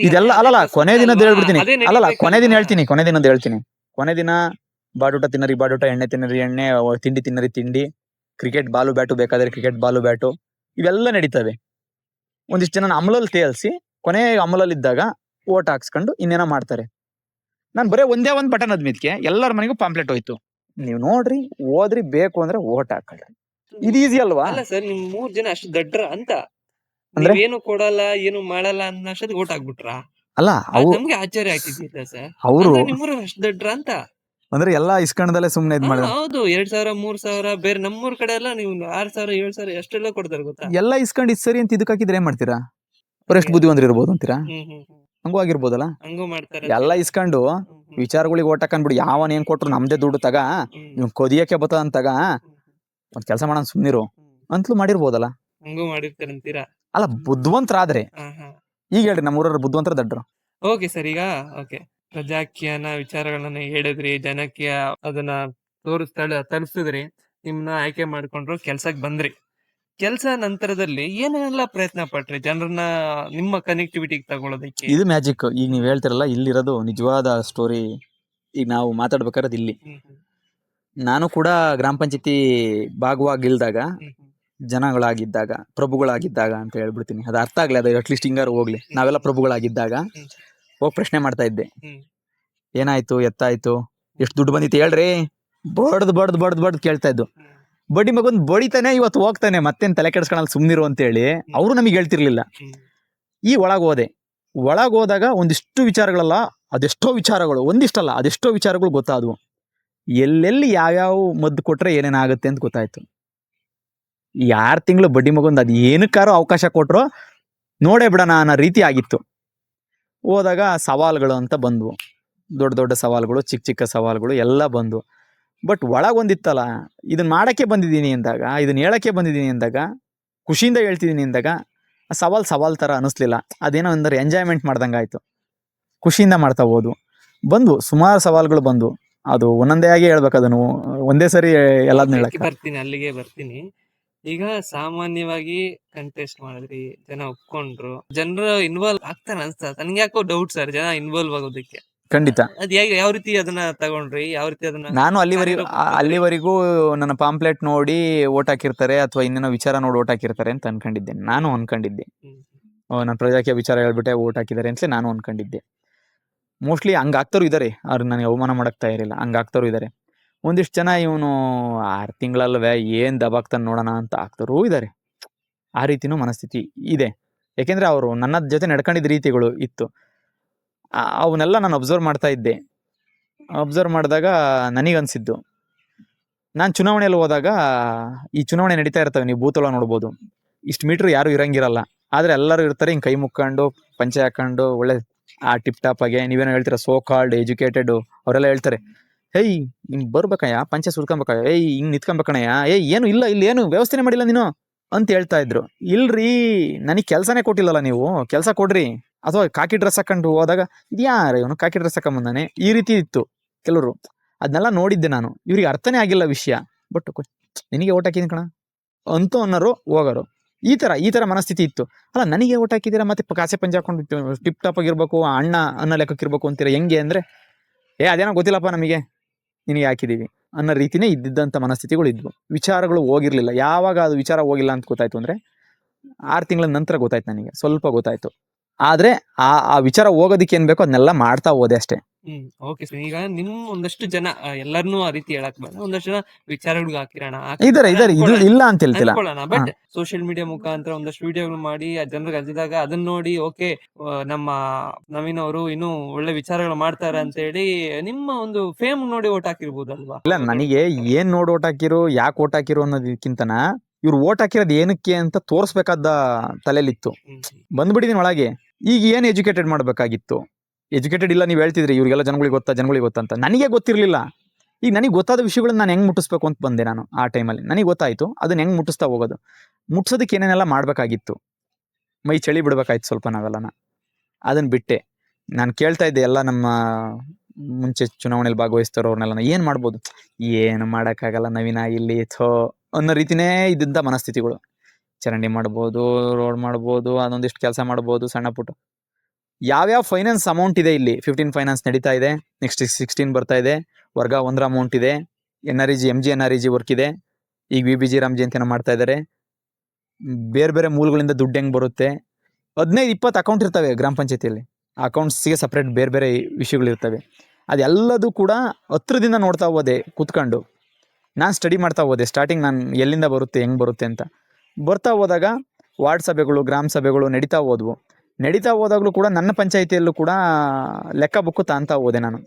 ಇದೆಲ್ಲ ಅಲ್ಲಲ್ಲ, ಕೊನೆ ದಿನದ ಹೇಳ್ಬಿಡ್ತೀನಿ. ಅಲ್ಲಲ್ಲ, ಕೊನೆ ದಿನದ ಹೇಳ್ತೀನಿ. ಕೊನೆ ದಿನ ಬಾಡೂಟ ತಿನ್ನರಿ ಬಾಡೂಟ, ಎಣ್ಣೆ ತಿನ್ನರಿ ಎಣ್ಣೆ, ತಿಂಡಿ ತಿನ್ನರಿ ತಿಂಡಿ, ಕ್ರಿಕೆಟ್ ಬಾಲು ಬ್ಯಾಟು ಬೇಕಾದ್ರೆ ಕ್ರಿಕೆಟ್ ಬಾಲು ಬ್ಯಾಟು, ಇವೆಲ್ಲ ನಡೀತವೆ. ಒಂದಿಷ್ಟು ಜನ ಅಮಲಲ್ಲಿ ತೇಲ್ಸಿ ಕೊನೆ ಅಮಲಲ್ಲಿ ಇದ್ದಾಗ ಓಟ್ ಹಾಕ್ಸ್ಕೊಂಡು ಇನ್ನೇನೋ ಮಾಡ್ತಾರೆ. ನಾನು ಬರೀ ಒಂದೇ ಒಂದು ಬಟನ್ ಅದ್ಮಿದ್ಕೆ ಎಲ್ಲರ ಮನೆಗೂ ಪಾಂಪ್ಲೆಟ್ ಹೋಯ್ತು. ನೀವು ನೋಡ್ರಿ, ಓದ್ರಿ, ಬೇಕು ಅಂದ್ರೆ ಓಟ್ ಹಾಕೊಳ್ಳಿ. ಇದು ಈಸಿ ಅಲ್ವಾ? ಅಲ್ಲ ಸರ್, ನಿಮ್ 3 ಜನ ಅಷ್ಟು ದಡ್ರ ಅಂತ ಅಂದ್ರೆ ಏನು ಕೊಡಲ್ಲ, ಏನು ಮಾಡಲ್ಲ ಅನ್ನೋಷ್ಟೊತ್ತಿಗೆ ಓಟ್ ಹಾಕ್ಬಿಟ್ರಾ? ಅಲ್ಲ, ನಮ್ಗೆ ಆಶ್ಚರ್ಯ ಆಗ್ತಿದ್ದ ಸರ್, ಅವರು ನಿಮ್ಮೂರು ಅಷ್ಟು ದಡ್ರ ಅಂತ. ಅಂದ್ರೆ ಎಲ್ಲಾ ಇಸ್ಕೊಂಡದಲ್ಲೇ ಸುಮ್ನೆ ಇದ್ ಮಾಡಿದ್ರು. ಹೌದು, 2,000, 3,000, ಬೇರೆ ನಮ್ಮೂರ್ ಕಡೆ ಎಲ್ಲ ನೀವು 6,000, 7,000 ಎಷ್ಟೆಲ್ಲ ಕೊಡ್ತಾರೆ ಗೊತ್ತಾ? ಎಲ್ಲ ಇಸ್ಕೊಂಡು ಸರಿ ಅಂತ ಇದಕ್ಕೆ ಹಾಕಿದ್ರೆ ಏನ್ ಮಾಡ್ತೀರಾ? ಅವ್ರು ಎಷ್ಟು ಬುದ್ಧಿವಂತರು ಇರ್ಬೋದು ಅಂತೀರಾ? ಹಂಗೂ ಆಗಿರ್ಬೋದಲ್ಲ. ಹಂಗೂ ಮಾಡ್ತಾರೆ ಎಲ್ಲ ಇಸ್ಕೊಂಡು ವಿಚಾರಗಳಿಗೆ ಓಟ್ ಹಾಕೊಂಡ್ಬಿಡು, ಯಾವನ್ ಏನ್ ಕೊಟ್ರು ನಮ್ದೇ ದುಡ್ಡು ತಗ, ಇವ್ ಕೊದಿಯಕ್ಕೆ ಬರ್ತದ ಅಂತಗ, ಒಂದ್ ಕೆಲಸ ಮಾಡೋಣ ಸುಮ್ನಿರು ಅಂತಲೂ ಮಾಡಿರ್ಬೋದಲ್ಲ. ಹಂಗೂ ಮಾಡಿರ್ತಾರೆ ಅಂತೀರಾ? ಅಲ್ಲ, ಬುದ್ಧಿವಂತರಾದ್ರೆ. ಈಗ ಹೇಳ್ರಿ, ನಮ್ಮೂರವ್ರು ಬುದ್ಧಿವಂತರ ದಡ್ರು. ಓಕೆ ಸರ್, ಈಗ ಓಕೆ, ಪ್ರಜಾಕೀಯನ ವಿಚಾರಗಳನ್ನ ಹೇಳಿದ್ರಿ, ಜನಕ್ಕೆ ಅದನ್ನ ತಲುಪಿಸಿದ್ರಿ, ನಿಮ್ನ ಆಯ್ಕೆ ಮಾಡ್ಕೊಂಡ್ರು, ಕೆಲ್ಸಕ್ಕೆ ಬಂದ್ರಿ. ಕೆಲಸ ನಂತರದಲ್ಲಿ ಏನೆಲ್ಲ ಪ್ರಯತ್ನ ಪಟ್ರಿ ಜನರನ್ನ ನಿಮ್ಮ ಕನೆಕ್ಟಿವಿಟಿಗೆ ತಗೊಳ್ಳೋದಕ್ಕೆ? ಇದು ಮ್ಯಾಜಿಕ್. ಈಗ ನೀವ್ ಹೇಳ್ತಿರಲ್ಲ, ಇಲ್ಲಿರೋದು ನಿಜವಾದ ಸ್ಟೋರಿ. ಈಗ ನಾವು ಮಾತಾಡ್ಬೇಕಾದ್ರೆ ಇಲ್ಲಿ ನಾನು ಕೂಡ ಗ್ರಾಮ ಪಂಚಾಯತಿ ಭಾಗವಾಗಿಲ್ದಾಗ, ಜನಗಳಾಗಿದ್ದಾಗ, ಪ್ರಭುಗಳಾಗಿದ್ದಾಗ ಅಂತ ಹೇಳ್ಬಿಡ್ತೀನಿ, ಅದು ಅರ್ಥ ಆಗ್ಲಿ, ಅದು ಅಟ್ಲೀಸ್ಟ್ ಹಿಂಗಾರು ಹೋಗ್ಲಿ. ನಾವೆಲ್ಲ ಪ್ರಭುಗಳಾಗಿದ್ದಾಗ ಹೋಗಿ ಪ್ರಶ್ನೆ ಮಾಡ್ತಾ ಇದ್ದೆ, ಏನಾಯ್ತು, ಎತ್ತಾಯ್ತು, ಎಷ್ಟು ದುಡ್ಡು ಬಂದಿತ್ತು ಹೇಳ್ರಿ, ಬಡ್ದು ಕೇಳ್ತಾ ಇದ್ದು. ಬಡ್ಡಿ ಮಗೊಂದು ಬಡಿತಾನೆ, ಇವತ್ತು ಹೋಗ್ತಾನೆ, ಮತ್ತೇನ್ ತಲೆ ಕೆಡಿಸ್ಕೊಳಲ್ಲ, ಸುಮ್ನಿರು ಅಂತೇಳಿ ಅವರು ನಮಗೆ ಹೇಳ್ತಿರ್ಲಿಲ್ಲ. ಈ ಒಳಗೋದಾಗ ಒಂದಿಷ್ಟು ವಿಚಾರಗಳಲ್ಲ, ಅದೆಷ್ಟೋ ವಿಚಾರಗಳು, ಒಂದಿಷ್ಟಲ್ಲ ಅದೆಷ್ಟೋ ವಿಚಾರಗಳು ಗೊತ್ತಾದವು. ಎಲ್ಲೆಲ್ಲಿ ಯಾವ್ಯಾವ ಮದ್ದು ಕೊಟ್ರೆ ಏನೇನಾಗುತ್ತೆ ಅಂತ ಗೊತ್ತಾಯ್ತು. 6 ತಿಂಗಳು ಬಡ್ಡಿ ಮಗೊಂದು ಅದು ಏನಕ್ಕಾರೋ ಅವಕಾಶ ಕೊಟ್ರು ನೋಡೇ ಬಿಡೋಣ ಅನ್ನೋ ರೀತಿ ಆಗಿತ್ತು. ಹೋದಾಗ ಸವಾಲುಗಳು ಅಂತ ಬಂದ್ವು, ದೊಡ್ಡ ದೊಡ್ಡ ಸವಾಲುಗಳು, ಚಿಕ್ಕ ಚಿಕ್ಕ ಸವಾಲುಗಳು ಎಲ್ಲ ಬಂದ್ವು. ಬಟ್ ಒಳಗೊಂದಿತ್ತಲ್ಲ, ಇದನ್ನ ಮಾಡಕ್ಕೆ ಬಂದಿದ್ದೀನಿ ಅಂದಾಗ, ಇದನ್ನ ಹೇಳಕ್ಕೆ ಬಂದಿದ್ದೀನಿ ಅಂದಾಗ, ಖುಷಿಯಿಂದ ಹೇಳ್ತಿದ್ದೀನಿ ಅಂದಾಗ, ಆ ಸವಾಲ್ ಥರ ಅನ್ನಿಸ್ಲಿಲ್ಲ. ಅದೇನೋ ಅಂದ್ರೆ ಎಂಜಾಯ್ಮೆಂಟ್ ಮಾಡ್ದಂಗೆ ಆಯಿತು, ಖುಷಿಯಿಂದ ಮಾಡ್ತಾ ಹೋದ್ವು. ಬಂದು ಸುಮಾರು ಸವಾಲುಗಳು ಬಂದು, ಅದು ಒಂದೊಂದೇ ಆಗಿ ಹೇಳ್ಬೇಕು, ಅದನ್ನು ಒಂದೇ ಸರಿ ಎಲ್ಲದನ್ನ ಹೇಳಕ್ಕೆ ಅಲ್ಲಿಗೆ ಬರ್ತೀನಿ. ಈಗ ಸಾಮಾನ್ಯವಾಗಿ ಕಂಟೆಸ್ಟ್ ಮಾಡಿದ್ರಿ, ಜನ ಒಪ್ಕೊಂಡ್ರು, ಜನರು ಇನ್ವಾಲ್ವ್ ಆಗ್ತಾರೆ ಅನ್ಸ್ತ. ನನ್ಗೆ ಯಾಕೋ ಡೌಟ್ ಸರ್, ಜನ ಇನ್ವಾಲ್ವ್ ಆಗೋದಕ್ಕೆ. ಖಂಡಿತ. ಅದ್ ಯಾವ ರೀತಿ ಅದನ್ನ ತಗೊಂಡ್ರಿ, ಯಾವ ರೀತಿ ಅದನ್ನ? ನಾನು ಅಲ್ಲಿವರೆಗೂ ನನ್ನ ಪಾಂಪ್ಲೆಟ್ ನೋಡಿ ಓಟ್ ಹಾಕಿರ್ತಾರೆ, ಅಥವಾ ಇನ್ನೇನೋ ವಿಚಾರ ನೋಡಿ ಓಟ್ ಹಾಕಿರ್ತಾರೆ ಅಂತ ಅನ್ಕೊಂಡಿದ್ದೆ. ನಾನು ಅನ್ಕೊಂಡಿದ್ದೆ, ನಾನು ಪ್ರಜಾಕೀಯ ವಿಚಾರ ಹೇಳ್ಬಿಟ್ಟೆ ಓಟ್ ಹಾಕಿದ್ದಾರೆ ಅಂತಲೇ ನಾನು ಅನ್ಕೊಂಡಿದ್ದೆ. ಮೋಸ್ಟ್ಲಿ ಹಂಗಾಗ್ತಾರು ಇದ್ದಾರೆ, ಅವ್ರು ನನಗೆ ಅವಮಾನ ಮಾಡಕ್ ತಯಾರಿಲ್ಲ, ಹಂಗಾಗ್ತಾರು ಇದ್ದಾರೆ. ಒಂದಿಷ್ಟು ಜನ ಇವನು 6 ತಿಂಗಳಲ್ವೇ ಏನ್ ದಬಾಕ್ತಾನೆ ನೋಡೋಣ ಅಂತ ಆಗ್ತಾರೂ ಇದ್ದಾರೆ. ಆ ರೀತಿನೂ ಮನಸ್ಥಿತಿ ಇದೆ. ಯಾಕೆಂದ್ರೆ ಅವರು ನನ್ನ ಜೊತೆ ನಡ್ಕೊಂಡಿದ್ದ ರೀತಿಗಳು ಇತ್ತು, ಅವನ್ನೆಲ್ಲ ನಾನು ಅಬ್ಸರ್ವ್ ಮಾಡ್ತಾ ಇದ್ದೆ. ಅಬ್ಸರ್ವ್ ಮಾಡಿದಾಗ ನನಗನ್ಸಿದ್ದು, ನಾನು ಚುನಾವಣೆಯಲ್ಲಿ ಹೋದಾಗ, ಈ ಚುನಾವಣೆ ನಡೀತಾ ಇರ್ತವೆ, ನೀವು ಬೂತೊಳ ನೋಡ್ಬೋದು, ಇಷ್ಟು ಮೀಟ್ರ್ ಯಾರು ಇರಂಗಿರಲ್ಲ, ಆದರೆ ಎಲ್ಲರೂ ಇರ್ತಾರೆ, ಹಿಂಗೆ ಕೈ ಮುಕ್ಕೊಂಡು ಪಂಚೆ ಹಾಕೊಂಡು ಒಳ್ಳೆ ಆ ಟಿಪ್ ಟಾಪ್ ಆಗಿ. ನೀವೇನೋ ಹೇಳ್ತೀರ, ಸೋ ಕಾಲ್ಡ್ ಎಜುಕೇಟೆಡ್, ಅವರೆಲ್ಲ ಹೇಳ್ತಾರೆ, ಹೇಯ್ ಹಿಂಗೆ ಬರ್ಬೇಕಯ್ಯ, ಪಂಚೆ ಸುರ್ಕೊಬೇಕಯ್ಯ, ಏಯ್ ಹಿಂಗೆ ನಿಂತ್ಕೊಬೇಕಣಯ್ಯ, ಏನು ಇಲ್ಲ, ಇಲ್ಲಿ ಏನು ವ್ಯವಸ್ಥೆನೇ ಮಾಡಿಲ್ಲ ನೀನು ಅಂತ ಹೇಳ್ತಾ ಇದ್ರು. ಇಲ್ರಿ, ನನಗೆ ಕೆಲಸನೇ ಕೊಟ್ಟಿಲ್ಲಲ್ಲ, ನೀವು ಕೆಲಸ ಕೊಡ್ರಿ. ಅಥವಾ ಕಾಕಿ ಡ್ರೆಸ್ ಹಾಕೊಂಡು ಹೋದಾಗ, ಇದ್ಯಾರ ಇವನು ಕಾಕಿ ಡ್ರೆಸ್ ಹಾಕೊಂಬಂದಾನೆ, ಈ ರೀತಿ ಇತ್ತು ಕೆಲವರು. ಅದನ್ನೆಲ್ಲ ನೋಡಿದ್ದೆ ನಾನು. ಇವ್ರಿಗೆ ಅರ್ಥನೇ ಆಗಿಲ್ಲ ವಿಷಯ. ಬಟ್ ನಿನಗೆ ಓಟ್ ಹಾಕಿದ್ದೀನಿ ಕಣ ಅಂತೂ ಅನ್ನೋರು ಹೋಗೋರು. ಈ ಥರ ಮನಸ್ಥಿತಿ ಇತ್ತು. ಅಲ್ಲ, ನನಗೆ ಓಟ್ ಹಾಕಿದ್ದೀರಾ, ಮತ್ತೆ ಕಾಸೆ ಪಂಚೆ ಹಾಕೊಂಡು ಟಿಪ್ ಟಾಪ್ ಆಗಿರ್ಬೇಕು, ಅಣ್ಣ ಅನ್ನೋ ಲೆಕ್ಕಕ್ಕಿರ್ಬೇಕು ಅಂತೀರ, ಹೆಂಗೆ ಅಂದರೆ, ಅದೇನೋ ಗೊತ್ತಿಲ್ಲಪ್ಪ ನಮಗೆ, ನಿನಗೆ ಹಾಕಿದ್ದೀವಿ ಅನ್ನೋ ರೀತಿನೇ ಇದ್ದಿದ್ದಂಥ ಮನಸ್ಥಿತಿಗಳು ಇದ್ವು. ವಿಚಾರಗಳು ಹೋಗಿರ್ಲಿಲ್ಲ. ಯಾವಾಗ ಅದು ವಿಚಾರ ಹೋಗಿಲ್ಲ ಅಂತ ಗೊತ್ತಾಯ್ತು ಅಂದರೆ 6 ತಿಂಗಳ ನಂತರ ಗೊತ್ತಾಯ್ತು, ನನಗೆ ಸ್ವಲ್ಪ ಗೊತ್ತಾಯ್ತು. ಆದ್ರೆ ಆ ವಿಚಾರ ಹೋಗೋದಕ್ಕೆ ಏನ್ ಬೇಕೋ ಅದನ್ನೆಲ್ಲ ಮಾಡ್ತಾ ಹೋದೆ ಅಷ್ಟೇ. ಓಕೆ ಸರ್, ಈಗ ನಿಮ್ ಒಂದಷ್ಟು ಜನ ಎಲ್ಲರನ್ನೂ ಆ ರೀತಿ ಹೇಳಕ್ ಬೇಡ, ಒಂದಷ್ಟು ಜನ ವಿಚಾರಗಳಿಗೆ ಹಾಕಿರೋಣ ಇದಾರೆ ಇದು ಇಲ್ಲ ಅಂತ ಹೇಳ್ತಿಲ್ಲ. ಬಟ್ ಸೋಷಿಯಲ್ ಮೀಡಿಯಾ ಮುಖಾಂತರ ಒಂದಷ್ಟು ವಿಡಿಯೋಗಳು ಮಾಡಿ ಜನರಿಗೆ ಹಂಚಿದಾಗ ಅದನ್ನ ನೋಡಿ ಓಕೆ ನಮ್ಮ ನವೀನ್ ಅವರು ಇನ್ನೂ ಒಳ್ಳೆ ವಿಚಾರಗಳು ಮಾಡ್ತಾರೆ ಅಂತ ಹೇಳಿ ನಿಮ್ಮ ಒಂದು ಫೇಮ್ ನೋಡಿ ಓಟ್ ಹಾಕಿರ್ಬೋದಲ್ವಾ? ಇಲ್ಲ, ನನಗೆ ಏನ್ ನೋಡಿ ಓಟ್ ಹಾಕಿರು, ಯಾಕೆ ಓಟ್ ಹಾಕಿರು ಅನ್ನೋದಕ್ಕಿಂತನ ಇವ್ರು ಓಟ್ ಹಾಕಿರೋದು ಏನಕ್ಕೆ ಅಂತ ತೋರಿಸ್ಬೇಕಾದ ತಲೆಯಲ್ಲಿತ್ತು. ಬಂದ್ಬಿಟ್ಟಿದೀನಿ ಒಳಗೆ. ಈಗ ಏನ್ ಎಜುಕೇಟೆಡ್ ಮಾಡ್ಬೇಕಾಗಿತ್ತು? ಎಜುಕೇಟೆಡ್ ಇಲ್ಲ, ನೀವು ಹೇಳ್ತಿದ್ರಿ ಇವ್ರಿಗೆಲ್ಲ ಜನಗಳಿಗೆ ಗೊತ್ತಾ ಅಂತ. ನನಗೆ ಗೊತ್ತಿರಲಿಲ್ಲ. ಈಗ ನನಗೆ ಗೊತ್ತಾದ ವಿಷಯಗಳನ್ನ ನಾನು ಹೆಂಗೆ ಮುಟ್ಟಿಸ್ಬೇಕು ಅಂತ ಬಂದೆ ನಾನು. ಆ ಟೈಮಲ್ಲಿ ನನಗೆ ಗೊತ್ತಾಯ್ತು ಅದನ್ನ ಹೆಂಗೆ ಮುಟ್ಟಿಸ್ತಾ ಹೋಗೋದು, ಮುಟ್ಸೋದಕ್ಕೆ ಏನೇನೆಲ್ಲ ಮಾಡಬೇಕಾಗಿತ್ತು. ಮೈ ಚಳಿ ಬಿಡ್ಬೇಕಾಯ್ತು ಸ್ವಲ್ಪ ನಾವೆಲ್ಲನ. ಅದನ್ನ ಬಿಟ್ಟೆ ನಾನು ಕೇಳ್ತಾ ಇದ್ದೆ ಎಲ್ಲ ನಮ್ಮ ಮುಂಚೆ ಚುನಾವಣೆಯಲ್ಲಿ ಭಾಗವಹಿಸ್ತಾರವ್ರನ್ನೆಲ್ಲ, ಏನು ಮಾಡ್ಬೋದು, ಏನು ಮಾಡೋಕ್ಕಾಗಲ್ಲ ನವೀನ ಇಲ್ಲಿ ಅನ್ನೋ ರೀತಿನೇ ಇದ್ದಂಥ ಮನಸ್ಥಿತಿಗಳು. ಚರಂಡಿ ಮಾಡ್ಬೋದು, ರೋಡ್ ಮಾಡ್ಬೋದು, ಅದೊಂದಿಷ್ಟು ಕೆಲಸ ಮಾಡ್ಬೋದು, ಸಣ್ಣ ಪುಟ್ಟ. ಯಾವ್ಯಾವ ಫೈನಾನ್ಸ್ ಅಮೌಂಟ್ ಇದೆ ಇಲ್ಲಿ, 15 ಫೈನಾನ್ಸ್ ನಡೀತಾ ಇದೆ, ನೆಕ್ಸ್ಟ್ 16 ಬರ್ತಾ ಇದೆ, ವರ್ಗ 1 ಅಮೌಂಟ್ ಇದೆ, NREG MG NREG ವರ್ಕ್ ಇದೆ, ಈಗ VBG ರಾಮ್ ಜಯಂತಿನ ಮಾಡ್ತಾ ಇದ್ದಾರೆ. ಬೇರೆ ಬೇರೆ ಮೂಲಗಳಿಂದ ದುಡ್ಡು ಹೆಂಗೆ ಬರುತ್ತೆ, 15-20 ಅಕೌಂಟ್ ಇರ್ತವೆ ಗ್ರಾಮ ಪಂಚಾಯತಿಯಲ್ಲಿ. ಅಕೌಂಟ್ಸ್ಗೆ ಸಪ್ರೇಟ್ ಬೇರೆ ಬೇರೆ ವಿಷಯಗಳಿರ್ತವೆ. ಅದೆಲ್ಲದೂ ಕೂಡ ಹತ್ರದಿಂದ ನೋಡ್ತಾ ಹೋದೆ ಕೂತ್ಕೊಂಡು. ನಾನು ಸ್ಟಡಿ ಮಾಡ್ತಾ ಹೋದೆ. ಸ್ಟಾರ್ಟಿಂಗ್ ನಾನು ಎಲ್ಲಿಂದ ಬರುತ್ತೆ, ಹೆಂಗೆ ಬರುತ್ತೆ ಅಂತ ಬರ್ತಾ ಹೋದಾಗ ವಾರ್ಡ್ ಸಭೆಗಳು, ಗ್ರಾಮ ಸಭೆಗಳು ನಡೀತಾ ಹೋದಾಗಲೂ ಕೂಡ ನನ್ನ ಪಂಚಾಯಿತಿಯಲ್ಲೂ ಕೂಡ ಲೆಕ್ಕ ಬುಕ್ಕು ತಾಂತ ಹೋದೆ ನಾನು.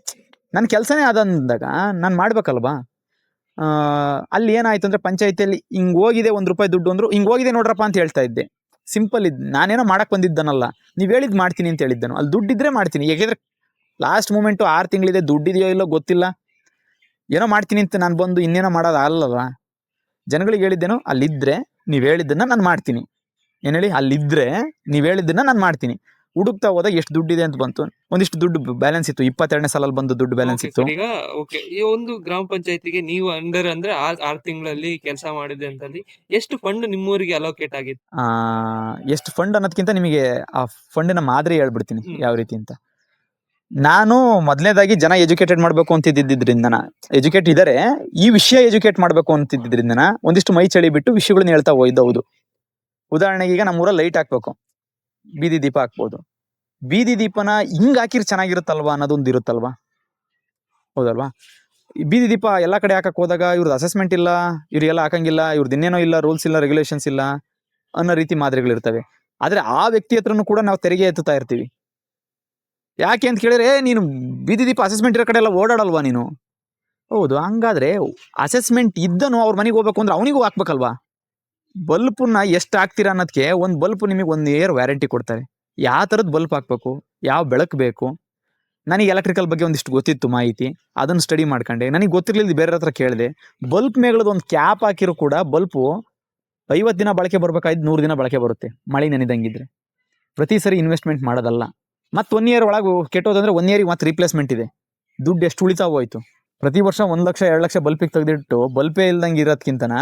ನನ್ನ ಕೆಲಸನೇ ಅದಂದಾಗ ನಾನು ಮಾಡ್ಬೇಕಲ್ವಾ. ಅಲ್ಲಿ ಏನಾಯ್ತು ಅಂದರೆ, ಪಂಚಾಯಿತಿಯಲ್ಲಿ ಹಿಂಗೆ ಹೋಗಿದೆ 1 ರೂಪಾಯಿ ದುಡ್ಡು ಅಂದರು, ಹಿಂಗೆ ಹೋಗಿದೆ ನೋಡ್ರಪ್ಪ ಅಂತ ಹೇಳ್ತಾ ಇದ್ದೆ. ಸಿಂಪಲ್ ನಾನೇನೋ ಮಾಡಕ್ ಬಂದಿದ್ದಾನಲ್ಲ, ನೀವ್ ಹೇಳಿದ್ ಮಾಡ್ತೀನಿ ಅಂತ ಹೇಳಿದ್ದನು, ಅಲ್ಲಿ ದುಡ್ಡಿದ್ರೆ ಮಾಡ್ತೀನಿ. ಯಾಕೆಂದ್ರೆ ಲಾಸ್ಟ್ ಮೂಮೆಂಟು 6 ತಿಂಗಳಿದೆ, ದುಡ್ಡಿದೆಯೋ ಇಲ್ಲೋ ಗೊತ್ತಿಲ್ಲ, ಏನೋ ಮಾಡ್ತೀನಿ ಅಂತ ನಾನು ಬಂದು ಇನ್ನೇನೋ ಮಾಡೋದು ಅಲ್ಲಲ್ಲ. ಜನಗಳಿಗೆ ಹೇಳಿದ್ದೇನು, ಅಲ್ಲಿದ್ರೆ ನೀವ್ ಹೇಳಿದ್ದನ್ನ ನಾನು ಮಾಡ್ತೀನಿ. ಏನ್ ಹೇಳಿ, ಅಲ್ಲಿದ್ರೆ ನೀವ್ ಹೇಳಿದ್ದನ್ನ ನಾನು ಮಾಡ್ತೀನಿ. ಹುಡುಕ್ತಾ ಹೋದಾಗ ಎಷ್ಟು ದುಡ್ಡಿದೆ ಅಂತ ಬಂತು, ಒಂದಿಷ್ಟು ದುಡ್ಡು ಬ್ಯಾಲೆನ್ಸ್ ಇತ್ತು, 22ನೇ ಸಾಲಲ್ಲಿ ಬಂದು ದುಡ್ಡು ಬ್ಯಾಲೆನ್ಸ್ Okay ಇತ್ತು. sir, ಈಗ ಓಕೆ ಈ ಒಂದು ಗ್ರಾಮ ಪಂಚಾಯತಿಗೆ ನೀವು ಅಂಡರ್ ಅಂದ್ರೆ 6 ತಿಂಗಳಲ್ಲಿ ಕೆಲಸ ಮಾಡಿದೆ ಅಂತಲ್ಲಿ ಎಷ್ಟು ಫಂಡ್ ನಿಮ್ಮೂರಿಗೆ ಅಲೋಕೇಟ್ ಆಗಿತ್ತು? ಎಷ್ಟು ಫಂಡ್ ಅನ್ನೋದಕ್ಕಿಂತ ನಿಮಗೆ ಆ ಫಂಡಿನ ಮಾದರಿ ಹೇಳ್ಬಿಡ್ತೀನಿ ಹ್ಮ್. ಯಾವ ರೀತಿ ಅಂತ. ನಾನು ಮೊದಲನೇದಾಗಿ ಜನ ಎಜುಕೇಟೆಡ್ ಮಾಡಬೇಕು ಅಂತಿದ್ದಿದ್ರಿಂದ, ಎಜುಕೇಟ್ ಇದಾರೆ, ಈ ವಿಷಯ ಎಜುಕೇಟ್ ಮಾಡಬೇಕು ಅಂತಿದ್ದಿದ್ರಿಂದ ಒಂದಿಷ್ಟು ಮೈ ಚಳಿ ಬಿಟ್ಟು ವಿಷಯಗಳನ್ನ ಹೇಳ್ತಾ ಹೋಯ್ದೌದು. ಉದಾಹರಣೆಗೆ ಈಗ ನಮ್ಮೂರಲ್ಲಿ ಲೈಟ್ ಹಾಕ್ಬೇಕು, ಬೀದಿ ದೀಪ ಹಾಕ್ಬೋದು. ಬೀದಿ ದೀಪನ ಹಿಂಗ್ ಹಾಕಿರ್ ಚೆನ್ನಾಗಿರುತ್ತಲ್ವಾ ಅನ್ನೋದೊಂದು ಇರುತ್ತಲ್ವಾ, ಹೌದಲ್ವಾ? ಈ ಬೀದಿ ದೀಪ ಎಲ್ಲಾ ಕಡೆ ಹಾಕಕ್ ಹೋದಾಗ ಇವ್ರದ್ದು ಅಸೆಸ್ಮೆಂಟ್ ಇಲ್ಲ, ಇವ್ರಿಗೆಲ್ಲ ಹಾಕಂಗಿಲ್ಲ, ಇವ್ರದ್ದು ಇನ್ನೇನೋ ಇಲ್ಲ, ರೂಲ್ಸ್ ಇಲ್ಲ, ರೆಗ್ಯುಲೇಷನ್ಸ್ ಇಲ್ಲ ಅನ್ನೋ ರೀತಿ ಮಾದರಿಗಳಿರ್ತವೆ. ಆದ್ರೆ ಆ ವ್ಯಕ್ತಿ ಹತ್ರನೂ ಕೂಡ ನಾವು ತೆರಿಗೆ ಎತ್ತುತ್ತಾ ಇರ್ತೀವಿ. ಯಾಕೆ ಅಂತ ಕೇಳಿದ್ರೆ, ನೀನು ಬೀದಿ ದೀಪ ಅಸೆಸ್ಮೆಂಟ್ ಇರೋ ಕಡೆ ಎಲ್ಲ ಓಡಾಡಲ್ವಾ ನೀನು? ಹೌದು, ಹಂಗಾದ್ರೆ ಅಸೆಸ್ಮೆಂಟ್ ಇದ್ದನು ಅವ್ರ ಮನೆಗೆ ಹೋಗ್ಬೇಕು ಅಂದ್ರೆ ಅವನಿಗೂ ಹಾಕ್ಬೇಕಲ್ವಾ? ಬಲ್ಪ್ನ ಎಷ್ಟು ಹಾಕ್ತೀರಾ ಅನ್ನೋದಕ್ಕೆ ಒಂದು ಬಲ್ಪ್ ನಿಮಗೆ 1 ಇಯರ್ ವ್ಯಾರಂಟಿ ಕೊಡ್ತಾರೆ. ಯಾವ ಥರದ್ದು ಬಲ್ಪ್ ಹಾಕ್ಬೇಕು, ಯಾವ ಬೆಳಕು ಬೇಕು. ನನಗೆ ಎಲೆಕ್ಟ್ರಿಕಲ್ ಬಗ್ಗೆ ಒಂದಿಷ್ಟು ಗೊತ್ತಿತ್ತು ಮಾಹಿತಿ, ಅದನ್ನು ಸ್ಟಡಿ ಮಾಡ್ಕೊಂಡೆ. ನನಗೆ ಗೊತ್ತಿರಲಿಲ್ಲ, ಬೇರೆ ಹತ್ರ ಕೇಳಿದೆ. ಬಲ್ಪ್ ಮೇಗಳದ ಒಂದು ಕ್ಯಾಪ್ ಹಾಕಿರೋ ಕೂಡ ಬಲ್ಪು 50 ದಿನ ಬಳಕೆ ಬರ್ಬೇಕಾಯ್ತು, 100 ದಿನ ಬಳಕೆ ಬರುತ್ತೆ ಮಳೆ ನೆನೆದಂಗಿದ್ರೆ. ಪ್ರತಿ ಸರಿ ಇನ್ವೆಸ್ಟ್ಮೆಂಟ್ ಮಾಡೋದಲ್ಲ. ಮತ್ತೆ 1 ಇಯರ್ ಒಳಗೆ ಕೆಟ್ಟೋದಂದ್ರೆ 1 ಇಯರ್ಗೆ ಮತ್ತೆ ರೀಪ್ಲೇಸ್ಮೆಂಟ್ ಇದೆ. ದುಡ್ಡು ಎಷ್ಟು ಉಳಿತಾ ಹೋಯ್ತು. ಪ್ರತಿ ವರ್ಷ 1 ಲಕ್ಷ 2 ಲಕ್ಷ ಬಲ್ಪಿಗೆ ತೆಗೆದಿಟ್ಟು ಬಲ್ಪೇ ಇಲ್ದಂಗೆ ಇರೋದ್ಕಿಂತನ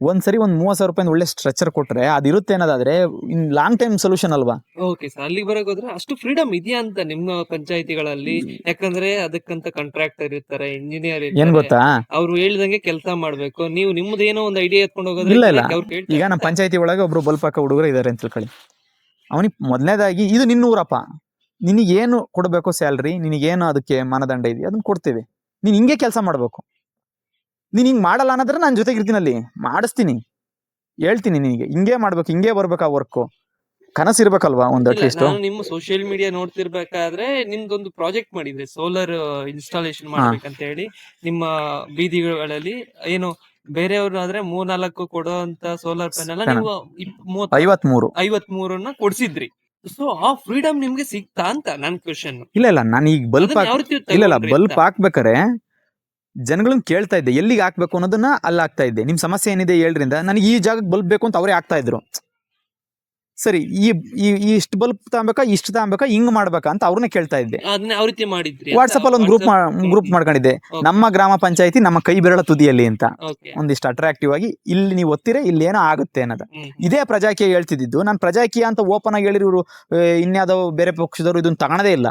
ಒಂದ್ಸರಿ ಒಂದು 30,000 ರೂಪಾಯಿ ಒಳ್ಳೆ ಸ್ಟ್ರಕ್ಚರ್ ಕೊಟ್ರೆ ಅದಿರುತ್ತೆ ಅನ್ನೋದಾದ್ರೆ ಇನ್ ಲಾಂಗ್ ಟೈಮ್ ಸೊಲ್ಯೂಷನ್ ಅಲ್ವಾ? ಓಕೆ ಸರ್, ಅಲ್ಲಿಗೆ ಬರಕ್ ಹೋದ್ರೆ ಅಷ್ಟು ಫ್ರೀಡಮ್ ಇದೆಯಾ ಅಂತ ನಿಮ್ಮ ಪಂಚಾಯತಿಗಳಲ್ಲಿ? ಯಾಕಂದ್ರೆ ಅದಕ್ಕಂತ ಕಾಂಟ್ರಾಕ್ಟರ್ ಇರ್ತಾರೆ, ಇಂಜಿನಿಯರ್ ಏನ್ ಇರ್ತಾರೆ, ಗೊತ್ತಾ, ಅವ್ರು ಹೇಳ್ದಂಗೆ ಕೆಲಸ ಮಾಡ್ಬೇಕು. ನೀವು ನಿಮ್ದೇನೋ ಒಂದು ಐಡಿಯಾ ಎತ್ಕೊಂಡು ಹೋಗೋದ್ರೆ ಇಲ್ಲ ಇಲ್ಲ, ಅವ್ರು ಈಗ ಕೇಳ್ತಾರೆ. ನಮ್ಮ ಪಂಚಾಯತಿ ಒಳಗೆ ಒಬ್ರು ಬಲ್ಪ್ ಹಾಕೋ ಹುಡುಗರು ಇದಾರೆ ಅಂತ ತಿಳ್ಕೊಳ್ಳಿ. ಅವನಿಗೆ ಮೊದಲನೇದಾಗಿ ಇದು ನಿನ್ನೂರಪ್ಪ, ನಿನಗೇನು ಕೊಡಬೇಕು ಸ್ಯಾಲ್ರಿ, ನಿನಗೇನು ಅದಕ್ಕೆ ಮಾನದಂಡ ಇದೆಯಾ ಅದನ್ನ ಕೊಡ್ತೇವೆ, ನೀನ್ ಹಿಂಗೆ ಕೆಲಸ ಮಾಡ್ಬೇಕು. ನೀನ್ ಹಿಂಗ್ ಮಾಡಲ್ಲ ಅನ್ನೋದ್ರೆ ನಾನು ಜೊತೆಗೆ ಇರ್ತೀನಲ್ಲಿ, ಮಾಡಿಸ್ತೀನಿ, ಹೇಳ್ತೀನಿ ನಿನಗೆ ಹಿಂಗೆ ಮಾಡ್ಬೇಕು, ಹಿಂಗೆ ಬರ್ಬೇಕು. ಆ ವರ್ಕು ಕನಸಿರ್ಬೇಕಲ್ವಾ ಒಂದು ಇಲ್ಲ, ಅಟ್ಲೀಸ್ಟ್. ನಾನು ನಿಮ್ಮ ಸೋಷಿಯಲ್ ಮೀಡಿಯಾ ನೋಡ್ತಿರ್ಬೇಕಾದ್ರೆ ನಿಮ್ದೊಂದು ಪ್ರಾಜೆಕ್ಟ್ ಮಾಡಿದ್ರೆ ಸೋಲಾರ್ ಇನ್ಸ್ಟಾಲೇಷನ್ ಮಾಡ್ಬೇಕಂತ ಹೇಳಿ ನಿಮ್ಮ ಬೀದಿಗಳಲ್ಲಿ ಏನು ಬೇರೆಯವ್ರು ಆದ್ರೆ 3-4 ಕೊಡುವಂತ ಸೋಲಾರ್ ಪ್ಯಾನಲ್ ನೀವು 53 ಕೊಡ್ಸಿದ್ರಿ. ಸೊ ಆ ಫ್ರೀಡಮ್ ನಿಮ್ಗೆ ಸಿಗ್ತಾ ಅಂತ ನನ್ ಕ್ವೆಶನ್. ಇಲ್ಲ ಇಲ್ಲ, ನಾನು ಈಗ ಬಲ್ಪ್ ಇಲ್ಲ ಬಲ್ಪ್ ಹಾಕ್ಬೇಕಾರೆ ಜನಗಳನ್ನ ಕೇಳ್ತಾ ಇದ್ದೆ, ಎಲ್ಲಿಗೆ ಹಾಕ್ಬೇಕು ಅನ್ನೋದನ್ನ ಅಲ್ಲಿ ಹಾಕ್ತಾ ಇದ್ದೆ. ನಿಮ್ ಸಮಸ್ಯೆ ಏನಿದೆ ಹೇಳ್ರಿಂದ, ನನಗೆ ಈ ಜಾಗಕ್ಕೆ ಬಲ್ಪ್ ಬೇಕು ಅಂತ ಅವರೇ ಹಾಕ್ತಾ ಇದ್ರು. ಸರಿ, ಈ ಇಷ್ಟು ಬಲ್ಪ್ ತಗೊಬೇಕಾ, ಇಷ್ಟು ತಗೊಬೇಕಾ, ಹಿಂಗ್ ಮಾಡ್ಬೇಕಾ ಅಂತ ಅವ್ರನ್ನ ಕೇಳ್ತಾ ಇದ್ದೆ. ಅದನ್ನ ಯಾವ ರೀತಿ ಮಾಡಿದ್ರಿ? ವಾಟ್ಸಪ್ ಅಲ್ಲಿ ಒಂದು ಗ್ರೂಪ್ ಮಾಡ್ಕೊಂಡಿದ್ದೆ, ನಮ್ಮ ಗ್ರಾಮ ಪಂಚಾಯತಿ ನಮ್ಮ ಕೈ ಬೆರಳ ತುದಿಯಲ್ಲಿ ಅಂತ. ಒಂದಿಷ್ಟು ಅಟ್ರಾಕ್ಟಿವ್ ಆಗಿ, ಇಲ್ಲಿ ನೀವು ಒತ್ತಿರೆ ಇಲ್ಲಿ ಏನೋ ಆಗುತ್ತೆ ಅನ್ನೋದು. ಇದೇ ಪ್ರಜಾಕೀಯ ಹೇಳ್ತಿದ್ದು. ನಾನು ಪ್ರಜಾಕೀಯ ಅಂತ ಓಪನ್ ಆಗಿ ಹೇಳಿರಿ, ಇವರು ಇನ್ಯಾವುದೋ ಬೇರೆ ಪಕ್ಷದವರು ಇದನ್ನ ತಗೊಳದೇ ಇಲ್ಲ.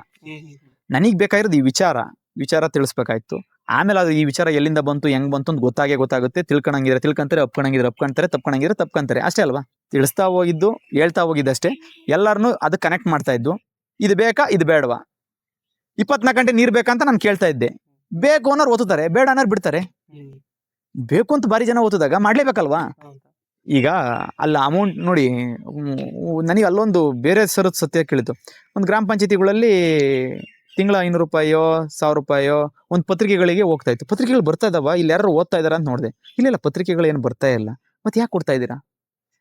ನನಗ್ ಬೇಕಾಗಿರೋದು ಈ ವಿಚಾರ ತಿಳಿಸ್ಬೇಕಾಯ್ತು. ಆಮೇಲೆ ಅದು ಈ ವಿಚಾರ ಎಲ್ಲಿಂದ ಬಂತು, ಹೆಂಗ್ ಬಂತು ಅಂತ ಗೊತ್ತಾಗುತ್ತೆ. ತಿಳ್ಕೊಂಡಂಗಿದ್ರೆ ತಿಳ್ಕೊಂತಾರೆ, ಒಪ್ಕೊಂಡಂಗಿದ್ರೆ ತಪ್ಕೊಂಡಂಗಿದ್ರೆ ಅಷ್ಟೇ ಅಲ್ವಾ? ತಿಳಿಸ್ತಾ ಹೋಗಿದ್ದು, ಹೇಳ್ತಾ ಹೋಗಿದ್ದಷ್ಟೇ. ಎಲ್ಲಾರನು ಅದು ಕನೆಕ್ಟ್ ಮಾಡ್ತಾ ಇದ್ದು. ಇದು ಬೇಕಾ, ಇದು ಬೇಡವಾ, 24 ಗಂಟೆ ನೀರ್ ಬೇಕಂತ ನಾನು ಕೇಳ್ತಾ ಇದ್ದೆ. ಬೇಕು ಅನ್ನೋರು ಓದ್ತಾರೆ, ಬೇಡ ಅನ್ನೋರು ಬಿಡ್ತಾರೆ. ಬೇಕು ಅಂತ ಬಾರಿ ಜನ ಓದಿದಾಗ ಮಾಡ್ಲೇಬೇಕಲ್ವಾ? ಈಗ ಅಲ್ಲ ಅಮೌಂಟ್ ನೋಡಿ, ನನಗೆ ಅಲ್ಲೊಂದು ಬೇರೆ ಸರದ ಸತ್ಯ ಕೇಳಿತು. ಒಂದು ಗ್ರಾಮ ಪಂಚಾಯತಿಗಳಲ್ಲಿ ತಿಂಗಳ 500 ರೂಪಾಯೋ 1000 ರೂಪಾಯೋ ಒಂದು ಪತ್ರಿಕೆಗಳಿಗೆ ಹೋಗ್ತಾ ಇತ್ತು. ಪತ್ರಿಕೆಗಳು ಬರ್ತಾ ಇದಾವ, ಇಲ್ಲಿ ಯಾರು ಓದ್ತಾ ಇದಾರ ಅಂತ ನೋಡಿದೆ. ಇಲ್ಲ ಪತ್ರಿಕೆಗಳು ಏನು ಬರ್ತಾ ಇಲ್ಲ. ಮತ್ತೆ ಯಾಕೆ ಕೊಡ್ತಾ ಇದ್ದೀರಾ?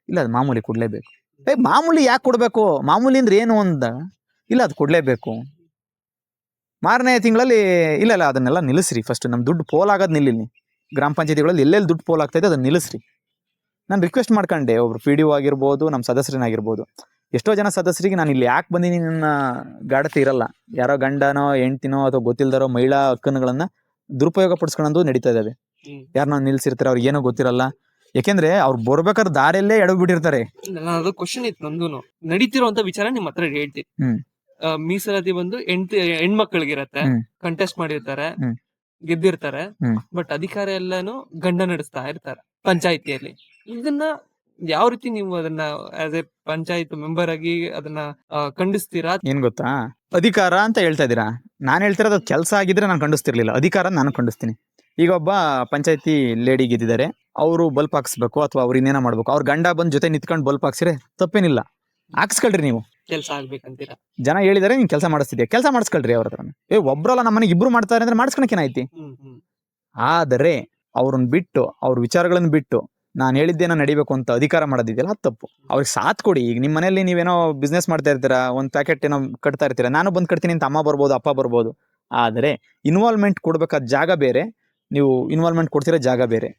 ಇಲ್ಲ, ಅದು ಮಾಮೂಲಿ ಕೊಡ್ಲೇಬೇಕು. ಮಾಮೂಲಿ ಯಾಕೆ ಕೊಡ್ಬೇಕು? ಮಾಮೂಲಿ ಅಂದ್ರೆ ಏನು ಅಂದ, ಇಲ್ಲ ಅದು ಕೊಡ್ಲೇಬೇಕು. ಮಾರನೇ ತಿಂಗಳಲ್ಲಿ ಇಲ್ಲ ಅದನ್ನೆಲ್ಲ ನಿಲ್ಲಿಸ್ರಿ. ಫಸ್ಟ್ ನಮ್ ದುಡ್ಡು ಪೋಲ್ ಆಗೋದು ನಿಲ್ಲಿ. ಗ್ರಾಮ ಪಂಚಾಯತಿಗಳಲ್ಲಿ ಎಲ್ಲೆಲ್ಲಿ ದುಡ್ಡು ಪೋಲ್ ಆಗ್ತಾ ಇದೆ ಅದನ್ನ ನಿಲ್ಲಿಸ್ರಿ. ನಾನು ರಿಕ್ವೆಸ್ಟ್ ಮಾಡ್ಕೊಂಡೆ, ಒಬ್ರು PDO ಆಗಿರ್ಬೋದು, ನಮ್ಮ ಸದಸ್ಯರನ್ನಾಗಿರ್ಬೋದು. ಎಷ್ಟೋ ಜನ ಸದಸ್ಯರಿಗೆ ನಾನು ಇಲ್ಲಿ ಯಾಕೆ ಬಂದಿನಿ ನನ್ನ ಗಾಢತೆ ಇರಲ್ಲ. ಯಾರೋ ಗಂಡನೋ ಹೆಂಡ್ತಿನೋ ಅಥವಾ ಗೊತ್ತಿಲ್ದಾರೋ ಮಹಿಳಾ ಹಕ್ಕುಗಳನ್ನ ದುರುಪಯೋಗ ಪಡಿಸ್ಕೊಳ್ಳೋದು ನಡೀತಾ ಇದಾವೆ. ಯಾರನ್ನ ನಿಲ್ಸಿರ್ತಾರೆ, ಅವ್ರಿಗೆ ಏನೋ ಗೊತ್ತಿರಲ್ಲ. ಯಾಕೆಂದ್ರೆ ಅವ್ರು ಬರ್ಬೇಕಾದ್ರೆ ದಾರಿಯಲ್ಲೇ ಎಡಬಿಟ್ಟಿರ್ತಾರೆ. ಅದು ಕ್ವಶನ್ ಇತ್ತು ನಂದು, ನಡೀತಿರುವಂತ ವಿಚಾರ ನಿಮ್ ಹತ್ರ ಹೇಳ್ತೀನಿ. ಮೀಸಲಾತಿ ಬಂದು ಹೆಣ್ಮಕ್ಳಿಗಿರತ್ತೆ, ಕಂಟೆಸ್ಟ್ ಮಾಡಿರ್ತಾರೆ, ಗೆದ್ದಿರ್ತಾರೆ. ಬಟ್ ಅಧಿಕಾರ ಎಲ್ಲಾನು ಗಂಡ ನಡೆಸ್ತಾ ಇರ್ತಾರೆ ಪಂಚಾಯತಿಯಲ್ಲಿ. ಇದನ್ನ ಯಾವ ರೀತಿ ನೀವು ಅದನ್ನ ಆಸ್ ಎ ಪಂಚಾಯತ್ ಮೆಂಬರ್ ಆಗಿ ಅದನ್ನ ಖಂಡಿಸ್ತೀರಾ? ಏನ್ ಗೊತ್ತಾ, ಅಧಿಕಾರ ಅಂತ ಹೇಳ್ತಾ ಇದೀರಾ. ನಾನು ಹೇಳ್ತಿರೋದು ಕೆಲಸ ಆಗಿದ್ರೆ ನಾನು ಖಂಡಿಸ್ತಿರ್ಲಿಲ್ಲ, ಅಧಿಕಾರ ನಾನು ಖಂಡಿಸ್ತೀನಿ. ಈಗ ಒಬ್ಬ ಪಂಚಾಯತಿ ಲೇಡಿ ಗೆದ್ದಿದ್ದಾರೆ, ಅವರು ಬಲ್ಪ್ ಹಾಕ್ಸ್ಬೇಕು ಅಥವಾ ಅವ್ರು ಇನ್ನೇನೋ ಮಾಡ್ಬೇಕು. ಅವ್ರ ಗಂಡ ಬಂದ್ ಜೊತೆ ನಿಂತ್ಕೊಂಡು ಬಲ್ಪ್ ಹಾಕ್ಸಿದ್ರೆ ತಪ್ಪೇನಿಲ್ಲ, ಹಾಕ್ಸ್ಕೊಳ್ರಿ. ನೀವು ಕೆಲಸ ಆಗ್ಬೇಕಂತೀರಾ? ಜನ ಹೇಳಿದಾರೆ ನೀನ್ ಕೆಲಸ ಮಾಡಿಸ್ತಿದ್ಯಾ, ಕೆಲಸ ಮಾಡಿಸ್ಕೊಳ್ರಿ ಅವ್ರ ಹತ್ರ. ಒಬ್ರಲ್ಲ ನಮ್ಮ ಮನೆಗೆ ಇಬ್ರು ಮಾಡ್ತಾರೆ ಅಂದ್ರೆ ಮಾಡಿಸ್ಕೊಳಕೇನಾಯ್ತಿ. ಆದರೆ ಅವ್ರನ್ನ ಬಿಟ್ಟು, ಅವ್ರ ವಿಚಾರಗಳನ್ನ ಬಿಟ್ಟು ನಾನು ಹೇಳಿದ್ದೇನೋ ನಡಿಬೇಕು ಅಂತ ಅಧಿಕಾರ ಮಾಡೋದಿದೆಯಲ್ಲ ಅದು ತಪ್ಪು. ಅವ್ರಿಗೆ ಸಾಥ್ ಕೊಡಿ. ಈಗ ನಿಮ್ಮ ಮನೇಲಿ ನೀವೇನೋ ಬಿಸ್ನೆಸ್ ಮಾಡ್ತಾ ಇರ್ತೀರಾ, ಒಂದು ಪ್ಯಾಕೆಟ್ ಏನೋ ಕಟ್ತಾ ಇರ್ತೀರಾ, ನಾನು ಬಂದು ಕಟ್ತೀನಿ ಅಂತ ಅಮ್ಮ ಬರ್ಬೋದು, ಅಪ್ಪ ಬರ್ಬೋದು. ಆದರೆ ಇನ್ವಾಲ್ವ್ಮೆಂಟ್ ಕೊಡ್ಬೇಕಾದ ಜಾಗ ಬೇರೆ, ನೀವು ಇನ್ವಾಲ್ವ್ಮೆಂಟ್ ಕೊಡ್ತಿರೋ ಜಾಗ ಬೇರೆ.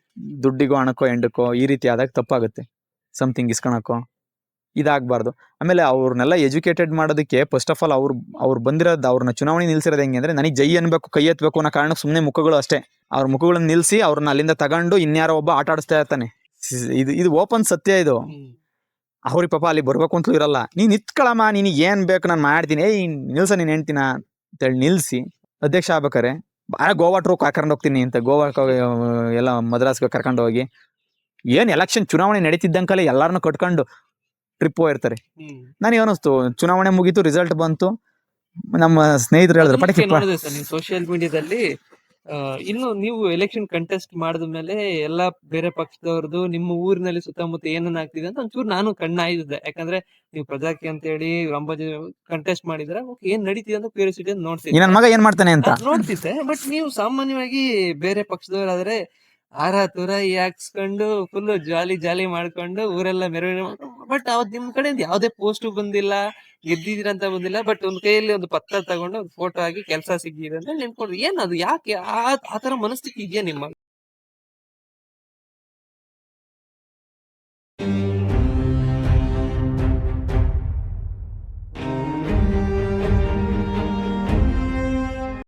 ದುಡ್ಡಿಗೋ ಹಣಕ್ಕೋ ಎಂಡಕ್ಕೋ ಈ ರೀತಿ ಆದಾಗ ತಪ್ಪಾಗುತ್ತೆ. ಸಮಥಿಂಗ್ ಇಸ್ಕೊಳಕ್ಕೋ ಇದಾಗಬಾರ್ದು. ಆಮೇಲೆ ಅವ್ರನ್ನೆಲ್ಲ ಎಜುಕೇಟೆಡ್ ಮಾಡೋದಕ್ಕೆ ಫಸ್ಟ್ ಆಫ್ ಆಲ್ ಅವ್ರು ಬಂದಿರೋದು, ಅವ್ರನ್ನ ಚುನಾವಣೆ ನಿಲ್ಸಿರೋದು ಹೆಂಗೆ ಅಂದರೆ, ನನಗೆ ಜೈ ಅನ್ಬೇಕು, ಕೈ ಎತ್ತಬೇಕು ಅನ್ನೋ ಕಾರಣಕ್ಕೆ ಸುಮ್ಮನೆ ಮುಖಗಳು ಅಷ್ಟೇ. ಅವ್ರ ಮುಖಗಳನ್ನ ನಿಲ್ಲಿಸಿ ಅವ್ರನ್ನ ಅಲ್ಲಿಂದ ತಗೊಂಡು ಇನ್ಯಾರೋ ಒಬ್ಬ ಆಟ ಆಡಿಸ್ತಾ ಇರ್ತಾನೆ. ಇದು ಓಪನ್ ಸತ್ಯ ಇದು. ಅವ್ರಿಗೆ ಪಾಪ ಅಲ್ಲಿ ಬರ್ಬೇಕು ಅಂತಲೂ ಇರಲ್ಲ. ನೀನು ನಿತ್ಕೊಳಮ್ಮ, ನಿನಗೆ ಏನು ಬೇಕು ನಾನು ಮಾಡ್ತೀನಿ, ನಿಲ್ಸ ನೀನು ಹೆಣ್ತಿನ ಅಂತೇಳಿ ನಿಲ್ಲಿಸಿ ಅಧ್ಯಕ್ಷ ಆಗ್ಬೇಕಾರೆ ಭಾಳ ಗೋವಾ ಟ್ರೂಪ್ ಕರ್ಕೊಂಡು ಹೋಗ್ತೀನಿ ಅಂತ, ಗೋವಾಕ್ಕೆ ಎಲ್ಲ ಮದ್ರಾಸ್ಗೆ ಕರ್ಕೊಂಡು ಹೋಗಿ, ಏನು ಎಲೆಕ್ಷನ್ ಚುನಾವಣೆ ನಡೀತಿದ್ದಂಕಲ್ಲೇ ಎಲ್ಲಾರನ್ನೂ ಕಟ್ಕೊಂಡು ಟ್ರಿಪ್ ಹೋಗಿರ್ತಾರೆ. ನನಗೆ ಅನ್ನಿಸ್ತು, ಚುನಾವಣೆ ಮುಗೀತು, ರಿಸಲ್ಟ್ ಬಂತು, ನಮ್ಮ ಸ್ನೇಹಿತರು ಹೇಳಿದ್ರು ಪಟಕಿ ನೋಡಿದೆ ಸರ್ ನೀವು ಸೋಷಿಯಲ್ ಮೀಡಿಯಾದಲ್ಲಿ. ಇನ್ನು ನೀವು ಎಲೆಕ್ಷನ್ ಕಂಟೆಸ್ಟ್ ಮಾಡಿದ್ಮೇಲೆ ಎಲ್ಲಾ ಬೇರೆ ಪಕ್ಷದವ್ರದ್ದು ನಿಮ್ಮ ಊರಿನಲ್ಲಿ ಸುತ್ತಮುತ್ತ ಏನನ್ನ ಆಗ್ತಿದೆ ಅಂತ ಒಂಚೂರು ನಾನು ಕಣ್ಣಾಯ್ದಿದ್ದೆ. ಯಾಕಂದ್ರೆ ನೀವು ಪ್ರಜಾಕಿ ಅಂತ ಹೇಳಿ ರಂಭಾಜಿ ಕಂಟೆಸ್ಟ್ ಮಾಡಿದ್ರೆ ಏನ್ ನಡೀತಿದೆ ಅಂತ ಕ್ಯೂರಿಯಾಸಿಟಿ ಅಂತ ನೋಡ್ತಿದ್ದೆ, ನನ್ನ ಮಗ ಏನ್ ಮಾಡ್ತಾನೆ ಅಂತ ನೋಡ್ತಿದ್ದೆ. ಬಟ್ ನೀವು ಸಾಮಾನ್ಯವಾಗಿ ಬೇರೆ ಪಕ್ಷದವರಾದ್ರೆ ಆರ ತುರಾಯಿ ಹಾಕ್ಸ್ಕೊಂಡು ಫುಲ್ ಜಾಲಿ ಮಾಡ್ಕೊಂಡು ಊರೆಲ್ಲ ಮೆರವಣಿಗೆ. ಬಟ್ ಅವತ್ ನಿಮ್ ಕಡೆಯಿಂದ ಯಾವ್ದೇ ಪೋಸ್ಟ್ ಬಂದಿಲ್ಲ, ಗೆದ್ದಿದ್ದೀರಂತ ಬಂದಿಲ್ಲ. ಬಟ್ ಒಂದ್ ಕೈಯಲ್ಲಿ ಒಂದು ಪತ್ರ ತಗೊಂಡು ಒಂದು ಫೋಟೋ ಹಾಕಿ ಕೆಲಸ ಸಿಕ್ಕಿದೆ ಅಂತ ನೆನ್ಕೊಂಡ್ರು. ಏನದು, ಯಾಕೆ ಆ ತರ ಮನಸ್ಥಿತಿ ಇದೆಯಾ ನಿಮ್ಮ?